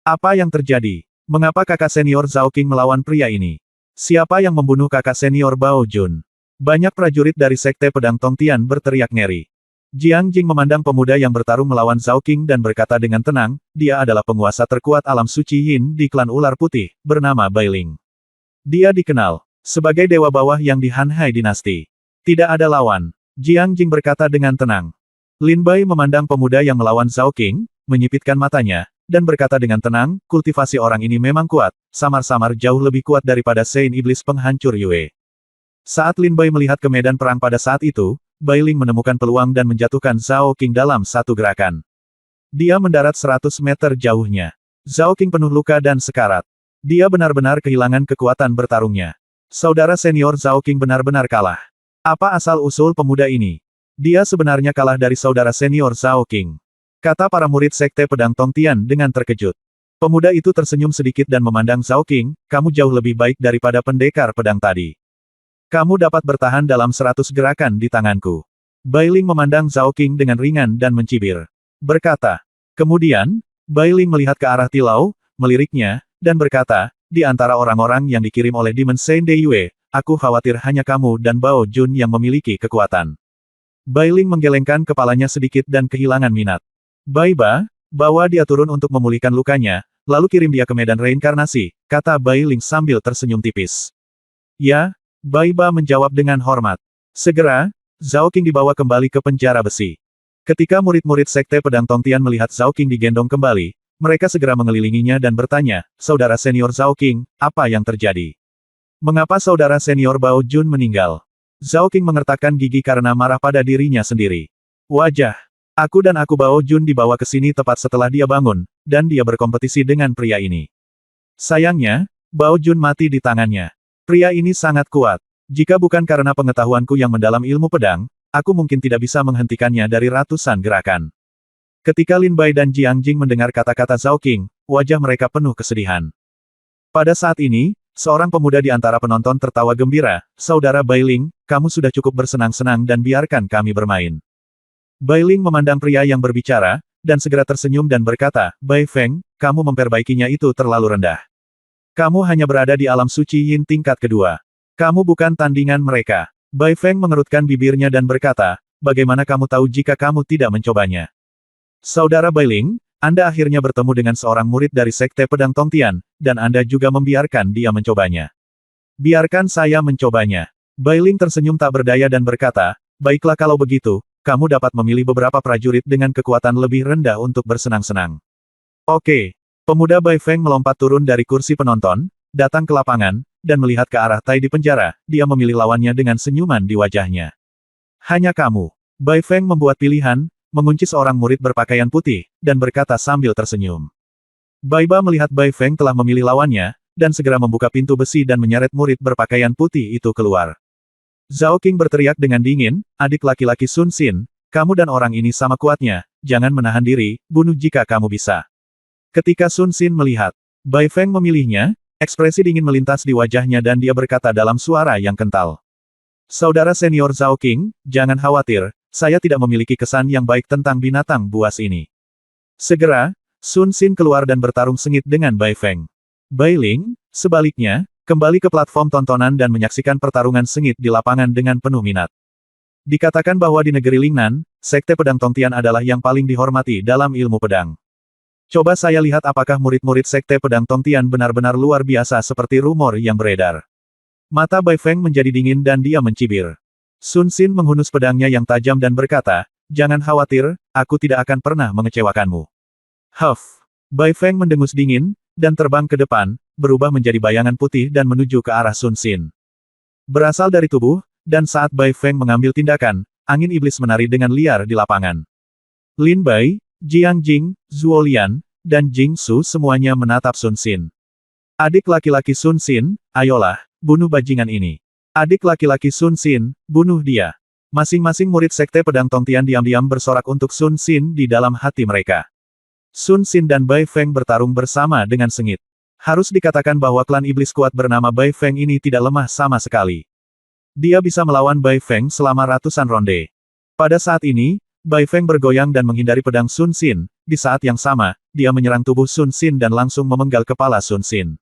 Apa yang terjadi? Mengapa kakak senior Zhao Qing melawan pria ini? Siapa yang membunuh kakak senior Bao Jun? Banyak prajurit dari Sekte Pedang Tongtian berteriak ngeri. Jiang Jing memandang pemuda yang bertarung melawan Zhao Qing dan berkata dengan tenang, dia adalah penguasa terkuat alam suci Yin di klan ular putih, bernama Bai Ling. Dia dikenal sebagai dewa bawah yang di Hanhai dinasti. Tidak ada lawan. Jiang Jing berkata dengan tenang. Lin Bai memandang pemuda yang melawan Zhao Qing, menyipitkan matanya, dan berkata dengan tenang, kultivasi orang ini memang kuat, samar-samar jauh lebih kuat daripada Sein Iblis Penghancur Yue. Saat Lin Bai melihat ke medan perang pada saat itu, Bai Ling menemukan peluang dan menjatuhkan Zhao Qing dalam satu gerakan. Dia mendarat 100 meter jauhnya. Zhao Qing penuh luka dan sekarat. Dia benar-benar kehilangan kekuatan bertarungnya. Saudara senior Zhao Qing benar-benar kalah. Apa asal-usul pemuda ini? Dia sebenarnya kalah dari saudara senior Zhao Qing. Kata para murid Sekte Pedang Tongtian dengan terkejut. Pemuda itu tersenyum sedikit dan memandang Zhao Qing, kamu jauh lebih baik daripada pendekar pedang tadi. Kamu dapat bertahan dalam 100 gerakan di tanganku. Bai Ling memandang Zhao Qing dengan ringan dan mencibir. Berkata. Kemudian, Bai Ling melihat ke arah Tilau, meliriknya, dan berkata, di antara orang-orang yang dikirim oleh Demon Saint De Yue, aku khawatir hanya kamu dan Bao Jun yang memiliki kekuatan. Bai Ling menggelengkan kepalanya sedikit dan kehilangan minat. Bai Ba, bawa dia turun untuk memulihkan lukanya, lalu kirim dia ke medan reinkarnasi, kata Bai Ling sambil tersenyum tipis. Ya, Bai Ba menjawab dengan hormat. Segera, Zhao Qing dibawa kembali ke penjara besi. Ketika murid-murid Sekte Pedang Tongtian melihat Zhao Qing digendong kembali, mereka segera mengelilinginya dan bertanya, saudara senior Zhao Qing, apa yang terjadi? Mengapa saudara senior Bao Jun meninggal? Zhao Qing mengertakkan gigi karena marah pada dirinya sendiri. Wajah. Aku dan aku Bao Jun dibawa ke sini tepat setelah dia bangun, dan dia berkompetisi dengan pria ini. Sayangnya, Bao Jun mati di tangannya. Pria ini sangat kuat. Jika bukan karena pengetahuanku yang mendalam ilmu pedang, aku mungkin tidak bisa menghentikannya dari ratusan gerakan. Ketika Lin Bai dan Jiang Jing mendengar kata-kata Zhao Qing, wajah mereka penuh kesedihan. Pada saat ini, seorang pemuda di antara penonton tertawa gembira, saudara Bai Ling, kamu sudah cukup bersenang-senang dan biarkan kami bermain. Bai Ling memandang pria yang berbicara, dan segera tersenyum dan berkata, Bai Feng, kamu memperbaikinya itu terlalu rendah. Kamu hanya berada di alam suci Yin tingkat kedua. Kamu bukan tandingan mereka. Bai Feng mengerutkan bibirnya dan berkata, bagaimana kamu tahu jika kamu tidak mencobanya? Saudara Bai Ling, Anda akhirnya bertemu dengan seorang murid dari Sekte Pedang Tongtian, dan Anda juga membiarkan dia mencobanya. Biarkan saya mencobanya. Bai Ling tersenyum tak berdaya dan berkata, baiklah kalau begitu, kamu dapat memilih beberapa prajurit dengan kekuatan lebih rendah untuk bersenang-senang. Oke. Pemuda Bai Feng melompat turun dari kursi penonton, datang ke lapangan, dan melihat ke arah Tai di penjara, dia memilih lawannya dengan senyuman di wajahnya. Hanya kamu. Bai Feng membuat pilihan, mengunci seorang murid berpakaian putih, dan berkata sambil tersenyum. Bai Ba melihat Bai Feng telah memilih lawannya, dan segera membuka pintu besi dan menyeret murid berpakaian putih itu keluar. Zhao Qing berteriak dengan dingin, adik laki-laki Sun Xin, kamu dan orang ini sama kuatnya, jangan menahan diri, bunuh jika kamu bisa. Ketika Sun Xin melihat Bai Feng memilihnya, ekspresi dingin melintas di wajahnya dan dia berkata dalam suara yang kental. Saudara senior Zhao Qing, jangan khawatir, saya tidak memiliki kesan yang baik tentang binatang buas ini. Segera, Sun Xin keluar dan bertarung sengit dengan Bai Feng. Bai Ling, sebaliknya, kembali ke platform tontonan dan menyaksikan pertarungan sengit di lapangan dengan penuh minat. Dikatakan bahwa di negeri Lingnan, Sekte Pedang Tongtian adalah yang paling dihormati dalam ilmu pedang. Coba saya lihat apakah murid-murid Sekte Pedang Tongtian benar-benar luar biasa seperti rumor yang beredar. Mata Bai Feng menjadi dingin dan dia mencibir. Sun Xin menghunus pedangnya yang tajam dan berkata, jangan khawatir, aku tidak akan pernah mengecewakanmu. Huff. Bai Feng mendengus dingin, dan terbang ke depan, berubah menjadi bayangan putih dan menuju ke arah Sun Xin. Berasal dari tubuh, dan saat Bai Feng mengambil tindakan, angin iblis menari dengan liar di lapangan. Lin Bai, Jiang Jing, Zhuo Lian, dan Jing Su semuanya menatap Sun Xin. Adik laki-laki Sun Xin, ayolah, bunuh bajingan ini. Adik laki-laki Sun Xin, bunuh dia. Masing-masing murid Sekte Pedang Tongtian diam-diam bersorak untuk Sun Xin di dalam hati mereka. Sun Xin dan Bai Feng bertarung bersama dengan sengit. Harus dikatakan bahwa klan iblis kuat bernama Bai Feng ini tidak lemah sama sekali. Dia bisa melawan Bai Feng selama ratusan ronde. Pada saat ini, Bai Feng bergoyang dan menghindari pedang Sun Xin, di saat yang sama, dia menyerang tubuh Sun Xin dan langsung memenggal kepala Sun Xin.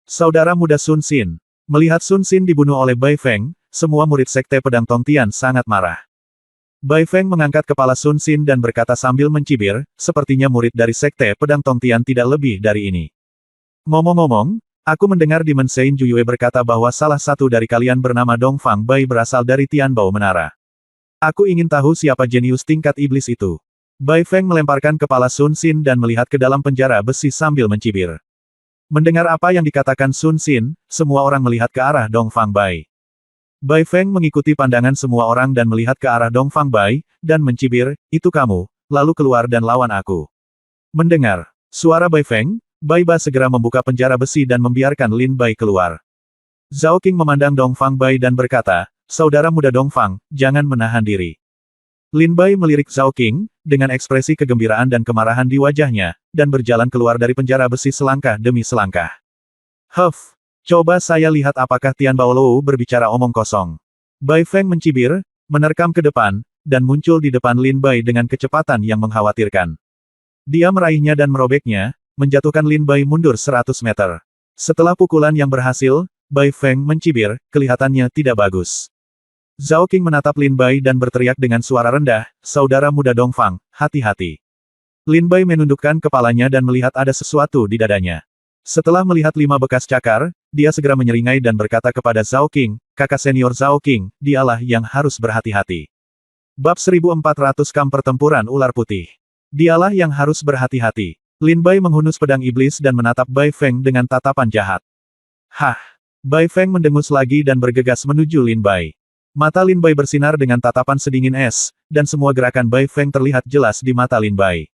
Saudara muda Sun Xin. Melihat Sun Xin dibunuh oleh Bai Feng, semua murid Sekte Pedang Tongtian sangat marah. Bai Feng mengangkat kepala Sun Xin dan berkata sambil mencibir, sepertinya murid dari Sekte Pedang Tongtian tidak lebih dari ini. Ngomong-ngomong, aku mendengar di Mensein Juyue berkata bahwa salah satu dari kalian bernama Dong Fang Bai berasal dari Tianbao Menara. Aku ingin tahu siapa jenius tingkat iblis itu. Bai Feng melemparkan kepala Sun Xin dan melihat ke dalam penjara besi sambil mencibir. Mendengar apa yang dikatakan Sun Xin, semua orang melihat ke arah Dong Fang Bai. Bai Feng mengikuti pandangan semua orang dan melihat ke arah Dong Fang Bai, dan mencibir, itu kamu, lalu keluar dan lawan aku. Mendengar suara Bai Feng, Bai Ba segera membuka penjara besi dan membiarkan Lin Bai keluar. Zhao Qing memandang Dong Fang Bai dan berkata, saudara muda Dong Fang, jangan menahan diri. Lin Bai melirik Zhao Qing, dengan ekspresi kegembiraan dan kemarahan di wajahnya, dan berjalan keluar dari penjara besi selangkah demi selangkah. Huff, coba saya lihat apakah Tian Baolou berbicara omong kosong. Bai Feng mencibir, menerkam ke depan, dan muncul di depan Lin Bai dengan kecepatan yang mengkhawatirkan. Dia meraihnya dan merobeknya, menjatuhkan Lin Bai mundur 100 meter. Setelah pukulan yang berhasil, Bai Feng mencibir, kelihatannya tidak bagus. Zhao Qing menatap Lin Bai dan berteriak dengan suara rendah, saudara muda Dong Fang, hati-hati. Lin Bai menundukkan kepalanya dan melihat ada sesuatu di dadanya. Setelah melihat 5 bekas cakar, dia segera menyeringai dan berkata kepada Zhao Qing, kakak senior Zhao Qing, dialah yang harus berhati-hati. Bab 1400 Kam Pertempuran Ular Putih. Dialah yang harus berhati-hati. Lin Bai menghunus pedang iblis dan menatap Bai Feng dengan tatapan jahat. Hah! Bai Feng mendengus lagi dan bergegas menuju Lin Bai. Mata Lin Bai bersinar dengan tatapan sedingin es, dan semua gerakan Bai Feng terlihat jelas di mata Lin Bai.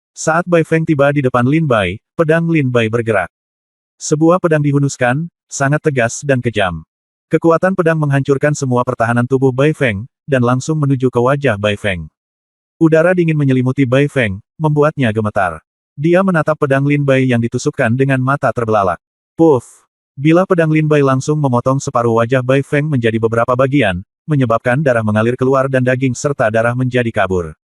Saat Bai Feng tiba di depan Lin Bai, pedang Lin Bai bergerak. Sebuah pedang dihunuskan, sangat tegas dan kejam. Kekuatan pedang menghancurkan semua pertahanan tubuh Bai Feng, dan langsung menuju ke wajah Bai Feng. Udara dingin menyelimuti Bai Feng, membuatnya gemetar. Dia menatap pedang Lin Bai yang ditusukkan dengan mata terbelalak. Puff! Bila pedang Lin Bai langsung memotong separuh wajah Bai Feng menjadi beberapa bagian, menyebabkan darah mengalir keluar dan daging serta darah menjadi kabur.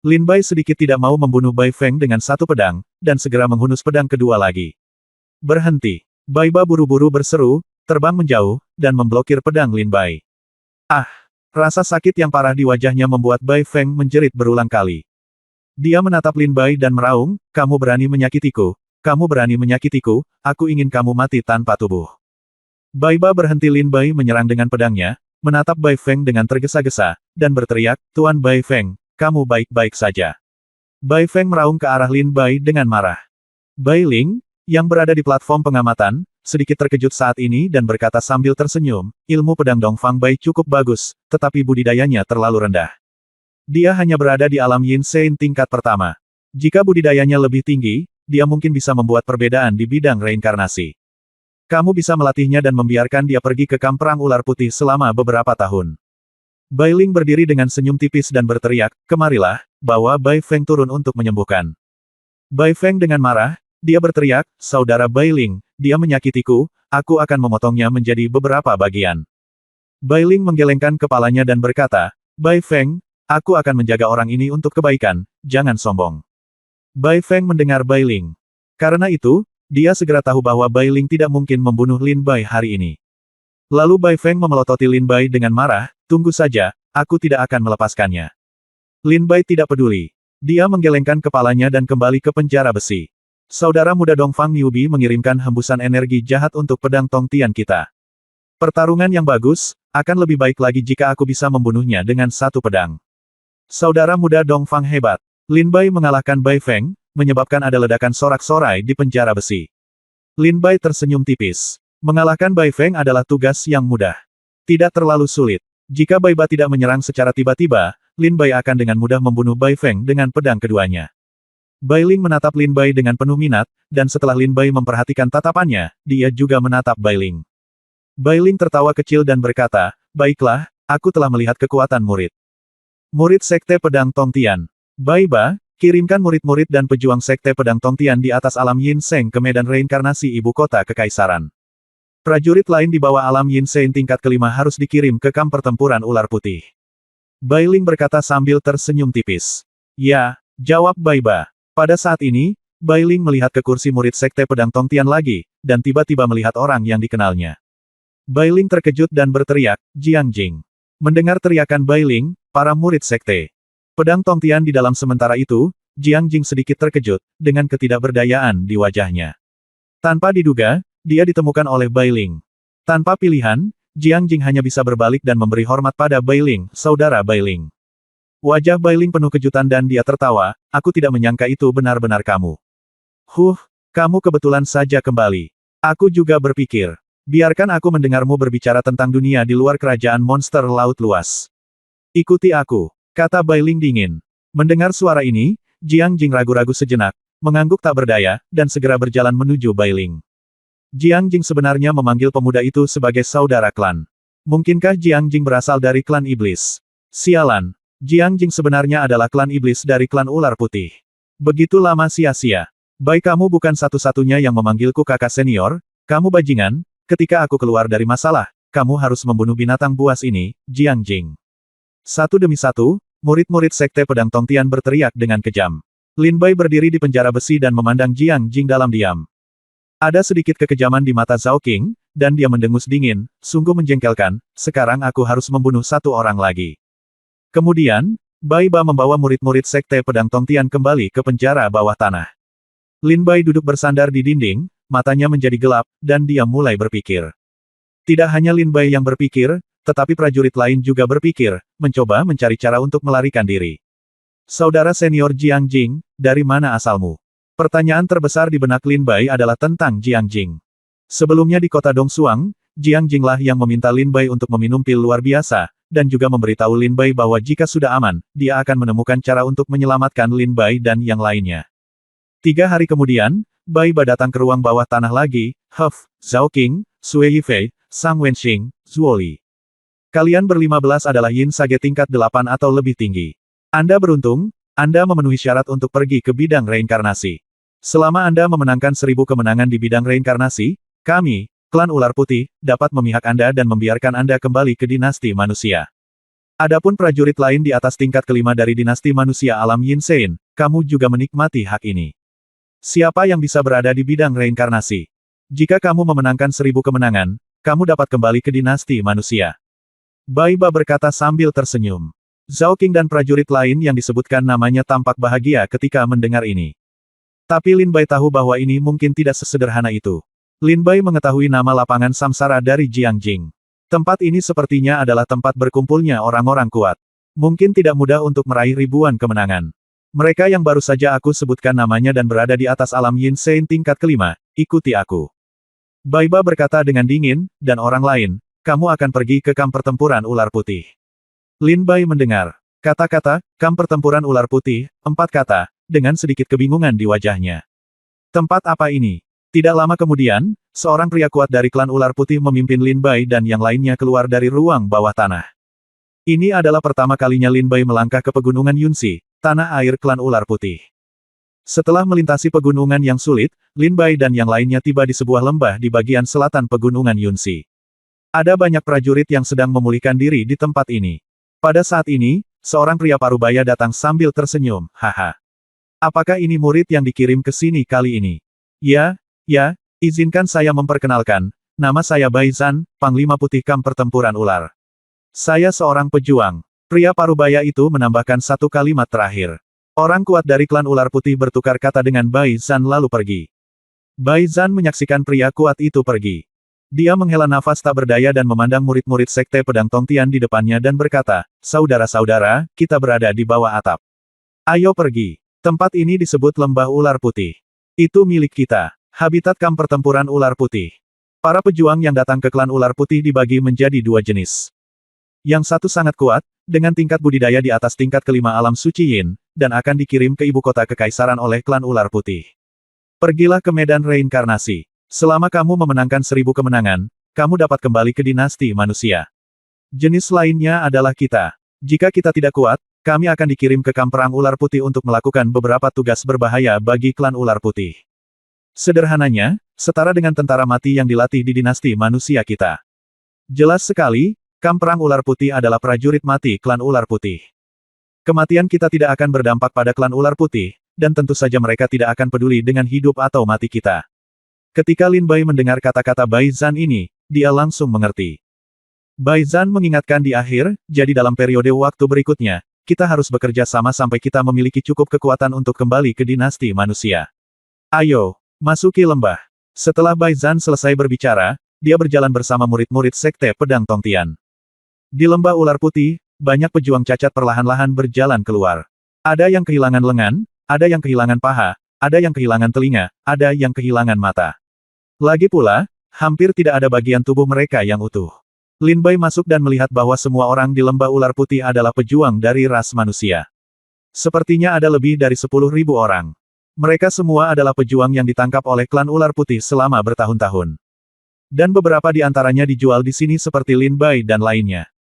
Lin Bai sedikit tidak mau membunuh Bai Feng dengan satu pedang, dan segera menghunus pedang kedua lagi. Berhenti. Bai Ba buru-buru berseru, terbang menjauh, dan memblokir pedang Lin Bai. Ah! Rasa sakit yang parah di wajahnya membuat Bai Feng menjerit berulang kali. Dia menatap Lin Bai dan meraung, kamu berani menyakitiku, kamu berani menyakitiku, aku ingin kamu mati tanpa tubuh. Bai Ba berhenti. Lin Bai menyerang dengan pedangnya, menatap Bai Feng dengan tergesa-gesa, dan berteriak, Tuan Bai Feng, kamu baik-baik saja. Bai Feng meraung ke arah Lin Bai dengan marah. Bai Ling, yang berada di platform pengamatan, sedikit terkejut saat ini dan berkata sambil tersenyum, ilmu pedang Dongfang Bai cukup bagus, tetapi budidayanya terlalu rendah. Dia hanya berada di alam Yin Sein tingkat pertama. Jika budidayanya lebih tinggi, dia mungkin bisa membuat perbedaan di bidang reinkarnasi. Kamu bisa melatihnya dan membiarkan dia pergi ke kamp perang ular putih selama beberapa tahun. Bai Ling berdiri dengan senyum tipis dan berteriak, kemarilah, bawa Bai Feng turun untuk menyembuhkan. Bai Feng dengan marah, dia berteriak, saudara Bai Ling, dia menyakitiku, aku akan memotongnya menjadi beberapa bagian. Bai Ling menggelengkan kepalanya dan berkata, Bai Feng, aku akan menjaga orang ini untuk kebaikan, jangan sombong. Bai Feng mendengar Bai Ling. Karena itu, dia segera tahu bahwa Bai Ling tidak mungkin membunuh Lin Bai hari ini. Lalu Bai Feng memelototi Lin Bai dengan marah, tunggu saja, aku tidak akan melepaskannya. Lin Bai tidak peduli. Dia menggelengkan kepalanya dan kembali ke penjara besi. Saudara muda Dongfang Niubi mengirimkan hembusan energi jahat untuk pedang Tong Tian kita. Pertarungan yang bagus, akan lebih baik lagi jika aku bisa membunuhnya dengan satu pedang. Saudara muda Dongfang hebat. Lin Bai mengalahkan Bai Feng, menyebabkan ada ledakan sorak-sorai di penjara besi. Lin Bai tersenyum tipis. Mengalahkan Bai Feng adalah tugas yang mudah. Tidak terlalu sulit. Jika Bai Ba tidak menyerang secara tiba-tiba, Lin Bai akan dengan mudah membunuh Bai Feng dengan pedang keduanya. Bai Ling menatap Lin Bai dengan penuh minat, dan setelah Lin Bai memperhatikan tatapannya, dia juga menatap Bai Ling. Bai Ling tertawa kecil dan berkata, baiklah, aku telah melihat kekuatan murid. Murid Sekte Pedang Tong Tian. Bai Ba, kirimkan murid-murid dan pejuang Sekte Pedang Tong Tian di atas alam Yin Seng ke medan reinkarnasi ibu kota kekaisaran. Prajurit lain di bawah alam Yin Sein tingkat kelima harus dikirim ke kamp pertempuran ular putih. Bai Ling berkata sambil tersenyum tipis. Ya, jawab Bai Ba. Pada saat ini, Bai Ling melihat ke kursi murid Sekte Pedang Tong Tian lagi, dan tiba-tiba melihat orang yang dikenalnya. Bai Ling terkejut dan berteriak, Jiang Jing. Mendengar teriakan Bai Ling, para murid Sekte Pedang Tong Tian di dalam sementara itu, Jiang Jing sedikit terkejut, dengan ketidakberdayaan di wajahnya. Tanpa diduga, dia ditemukan oleh Bai Ling. Tanpa pilihan, Jiang Jing hanya bisa berbalik dan memberi hormat pada Bai Ling, saudara Bai Ling. Wajah Bai Ling penuh kejutan dan dia tertawa, aku tidak menyangka itu benar-benar kamu. Kamu kebetulan saja kembali. Aku juga berpikir. Biarkan aku mendengarmu berbicara tentang dunia di luar kerajaan monster laut luas. Ikuti aku, kata Bai Ling dingin. Mendengar suara ini, Jiang Jing ragu-ragu sejenak, mengangguk tak berdaya, dan segera berjalan menuju Bai Ling. Jiang Jing sebenarnya memanggil pemuda itu sebagai saudara klan. Mungkinkah Jiang Jing berasal dari klan iblis? Sialan. Jiang Jing sebenarnya adalah klan iblis dari klan ular putih. Begitu lama sia-sia. Baik kamu bukan satu-satunya yang memanggilku kakak senior, kamu bajingan, ketika aku keluar dari masalah, kamu harus membunuh binatang buas ini, Jiang Jing. Satu demi satu, murid-murid Sekte Pedang Tong Tian berteriak dengan kejam. Lin Bai berdiri di penjara besi dan memandang Jiang Jing dalam diam. Ada sedikit kekejaman di mata Zhao Qing, dan dia mendengus dingin, sungguh menjengkelkan, sekarang aku harus membunuh satu orang lagi. Kemudian, Bai Ba membawa murid-murid Sekte Pedang Tong Tian kembali ke penjara bawah tanah. Lin Bai duduk bersandar di dinding, matanya menjadi gelap, dan dia mulai berpikir. Tidak hanya Lin Bai yang berpikir, tetapi prajurit lain juga berpikir, mencoba mencari cara untuk melarikan diri. Saudara senior Jiang Jing, dari mana asalmu? Pertanyaan terbesar di benak Lin Bai adalah tentang Jiang Jing. Sebelumnya di kota Dongsuang, Jiang Jinglah yang meminta Lin Bai untuk meminum pil luar biasa, dan juga memberitahu Lin Bai bahwa jika sudah aman, dia akan menemukan cara untuk menyelamatkan Lin Bai dan yang lainnya. 3 hari kemudian, Bai Ba datang ke ruang bawah tanah lagi, Zhao Qing, Sui Yifei, Sang Wenxing, Zuo Li. Kalian ber-15 adalah Yin Sage tingkat 8 atau lebih tinggi. Anda beruntung, Anda memenuhi syarat untuk pergi ke bidang reinkarnasi. Selama Anda memenangkan 1000 kemenangan di bidang reinkarnasi, kami, klan ular putih, dapat memihak Anda dan membiarkan Anda kembali ke dinasti manusia. Adapun prajurit lain di atas tingkat kelima dari dinasti manusia alam Yin Sein, kamu juga menikmati hak ini. Siapa yang bisa berada di bidang reinkarnasi? Jika kamu memenangkan 1000 kemenangan, kamu dapat kembali ke dinasti manusia. Bai Ba berkata sambil tersenyum. Zhao Qing dan prajurit lain yang disebutkan namanya tampak bahagia ketika mendengar ini. Tapi Lin Bai tahu bahwa ini mungkin tidak sesederhana itu. Lin Bai mengetahui nama lapangan samsara dari Jiangjing. Tempat ini sepertinya adalah tempat berkumpulnya orang-orang kuat. Mungkin tidak mudah untuk meraih ribuan kemenangan. Mereka yang baru saja aku sebutkan namanya dan berada di atas alam Yin Sein tingkat kelima, ikuti aku. Bai Ba berkata dengan dingin, dan orang lain, kamu akan pergi ke kamp pertempuran ular putih. Lin Bai mendengar kata-kata, kamp pertempuran ular putih, 4 kata, dengan sedikit kebingungan di wajahnya. Tempat apa ini? Tidak lama kemudian, seorang pria kuat dari klan ular putih memimpin Lin Bai dan yang lainnya keluar dari ruang bawah tanah. Ini adalah pertama kalinya Lin Bai melangkah ke pegunungan Yunxi, tanah air klan ular putih. Setelah melintasi pegunungan yang sulit, Lin Bai dan yang lainnya tiba di sebuah lembah di bagian selatan pegunungan Yunxi. Ada banyak prajurit yang sedang memulihkan diri di tempat ini. Pada saat ini, seorang pria parubaya datang sambil tersenyum, haha. Apakah ini murid yang dikirim ke sini kali ini? Ya, izinkan saya memperkenalkan, nama saya Bai Zan, Panglima Putih Kamp Pertempuran Ular. Saya seorang pejuang. Pria parubaya itu menambahkan satu kalimat terakhir. Orang kuat dari klan ular putih bertukar kata dengan Bai Zan lalu pergi. Bai Zan menyaksikan pria kuat itu pergi. Dia menghela nafas tak berdaya dan memandang murid-murid Sekte Pedang Tongtian di depannya dan berkata, saudara-saudara, kita berada di bawah atap. Ayo pergi. Tempat ini disebut Lembah Ular Putih. Itu milik kita. Habitat kamp pertempuran ular putih. Para pejuang yang datang ke klan ular putih dibagi menjadi 2 jenis. Yang satu sangat kuat, dengan tingkat budidaya di atas tingkat kelima alam suci Yin, dan akan dikirim ke ibu kota kekaisaran oleh klan ular putih. Pergilah ke medan reinkarnasi. Selama kamu memenangkan 1000 kemenangan, kamu dapat kembali ke dinasti manusia. Jenis lainnya adalah kita. Jika kita tidak kuat, kami akan dikirim ke kamp perang ular putih untuk melakukan beberapa tugas berbahaya bagi klan ular putih. Sederhananya, setara dengan tentara mati yang dilatih di dinasti manusia kita. Jelas sekali, kamp perang ular putih adalah prajurit mati klan ular putih. Kematian kita tidak akan berdampak pada klan ular putih, dan tentu saja mereka tidak akan peduli dengan hidup atau mati kita. Ketika Lin Bai mendengar kata-kata Bai Zan ini, dia langsung mengerti. Bai Zan mengingatkan di akhir, jadi dalam periode waktu berikutnya, kita harus bekerja sama sampai kita memiliki cukup kekuatan untuk kembali ke dinasti manusia. Ayo, masuki lembah. Setelah Bai Zan selesai berbicara, dia berjalan bersama murid-murid Sekte Pedang Tongtian. Di lembah ular putih, banyak pejuang cacat perlahan-lahan berjalan keluar. Ada yang kehilangan lengan, ada yang kehilangan paha, ada yang kehilangan telinga, ada yang kehilangan mata. Lagi pula, hampir tidak ada bagian tubuh mereka yang utuh. Lin Bai masuk dan melihat bahwa semua orang di lembah ular putih adalah pejuang dari ras manusia. Sepertinya ada lebih dari 10.000 orang. Mereka semua adalah pejuang yang ditangkap oleh klan ular putih selama bertahun-tahun. Dan beberapa di antaranya dijual di sini seperti Lin Bai dan lainnya.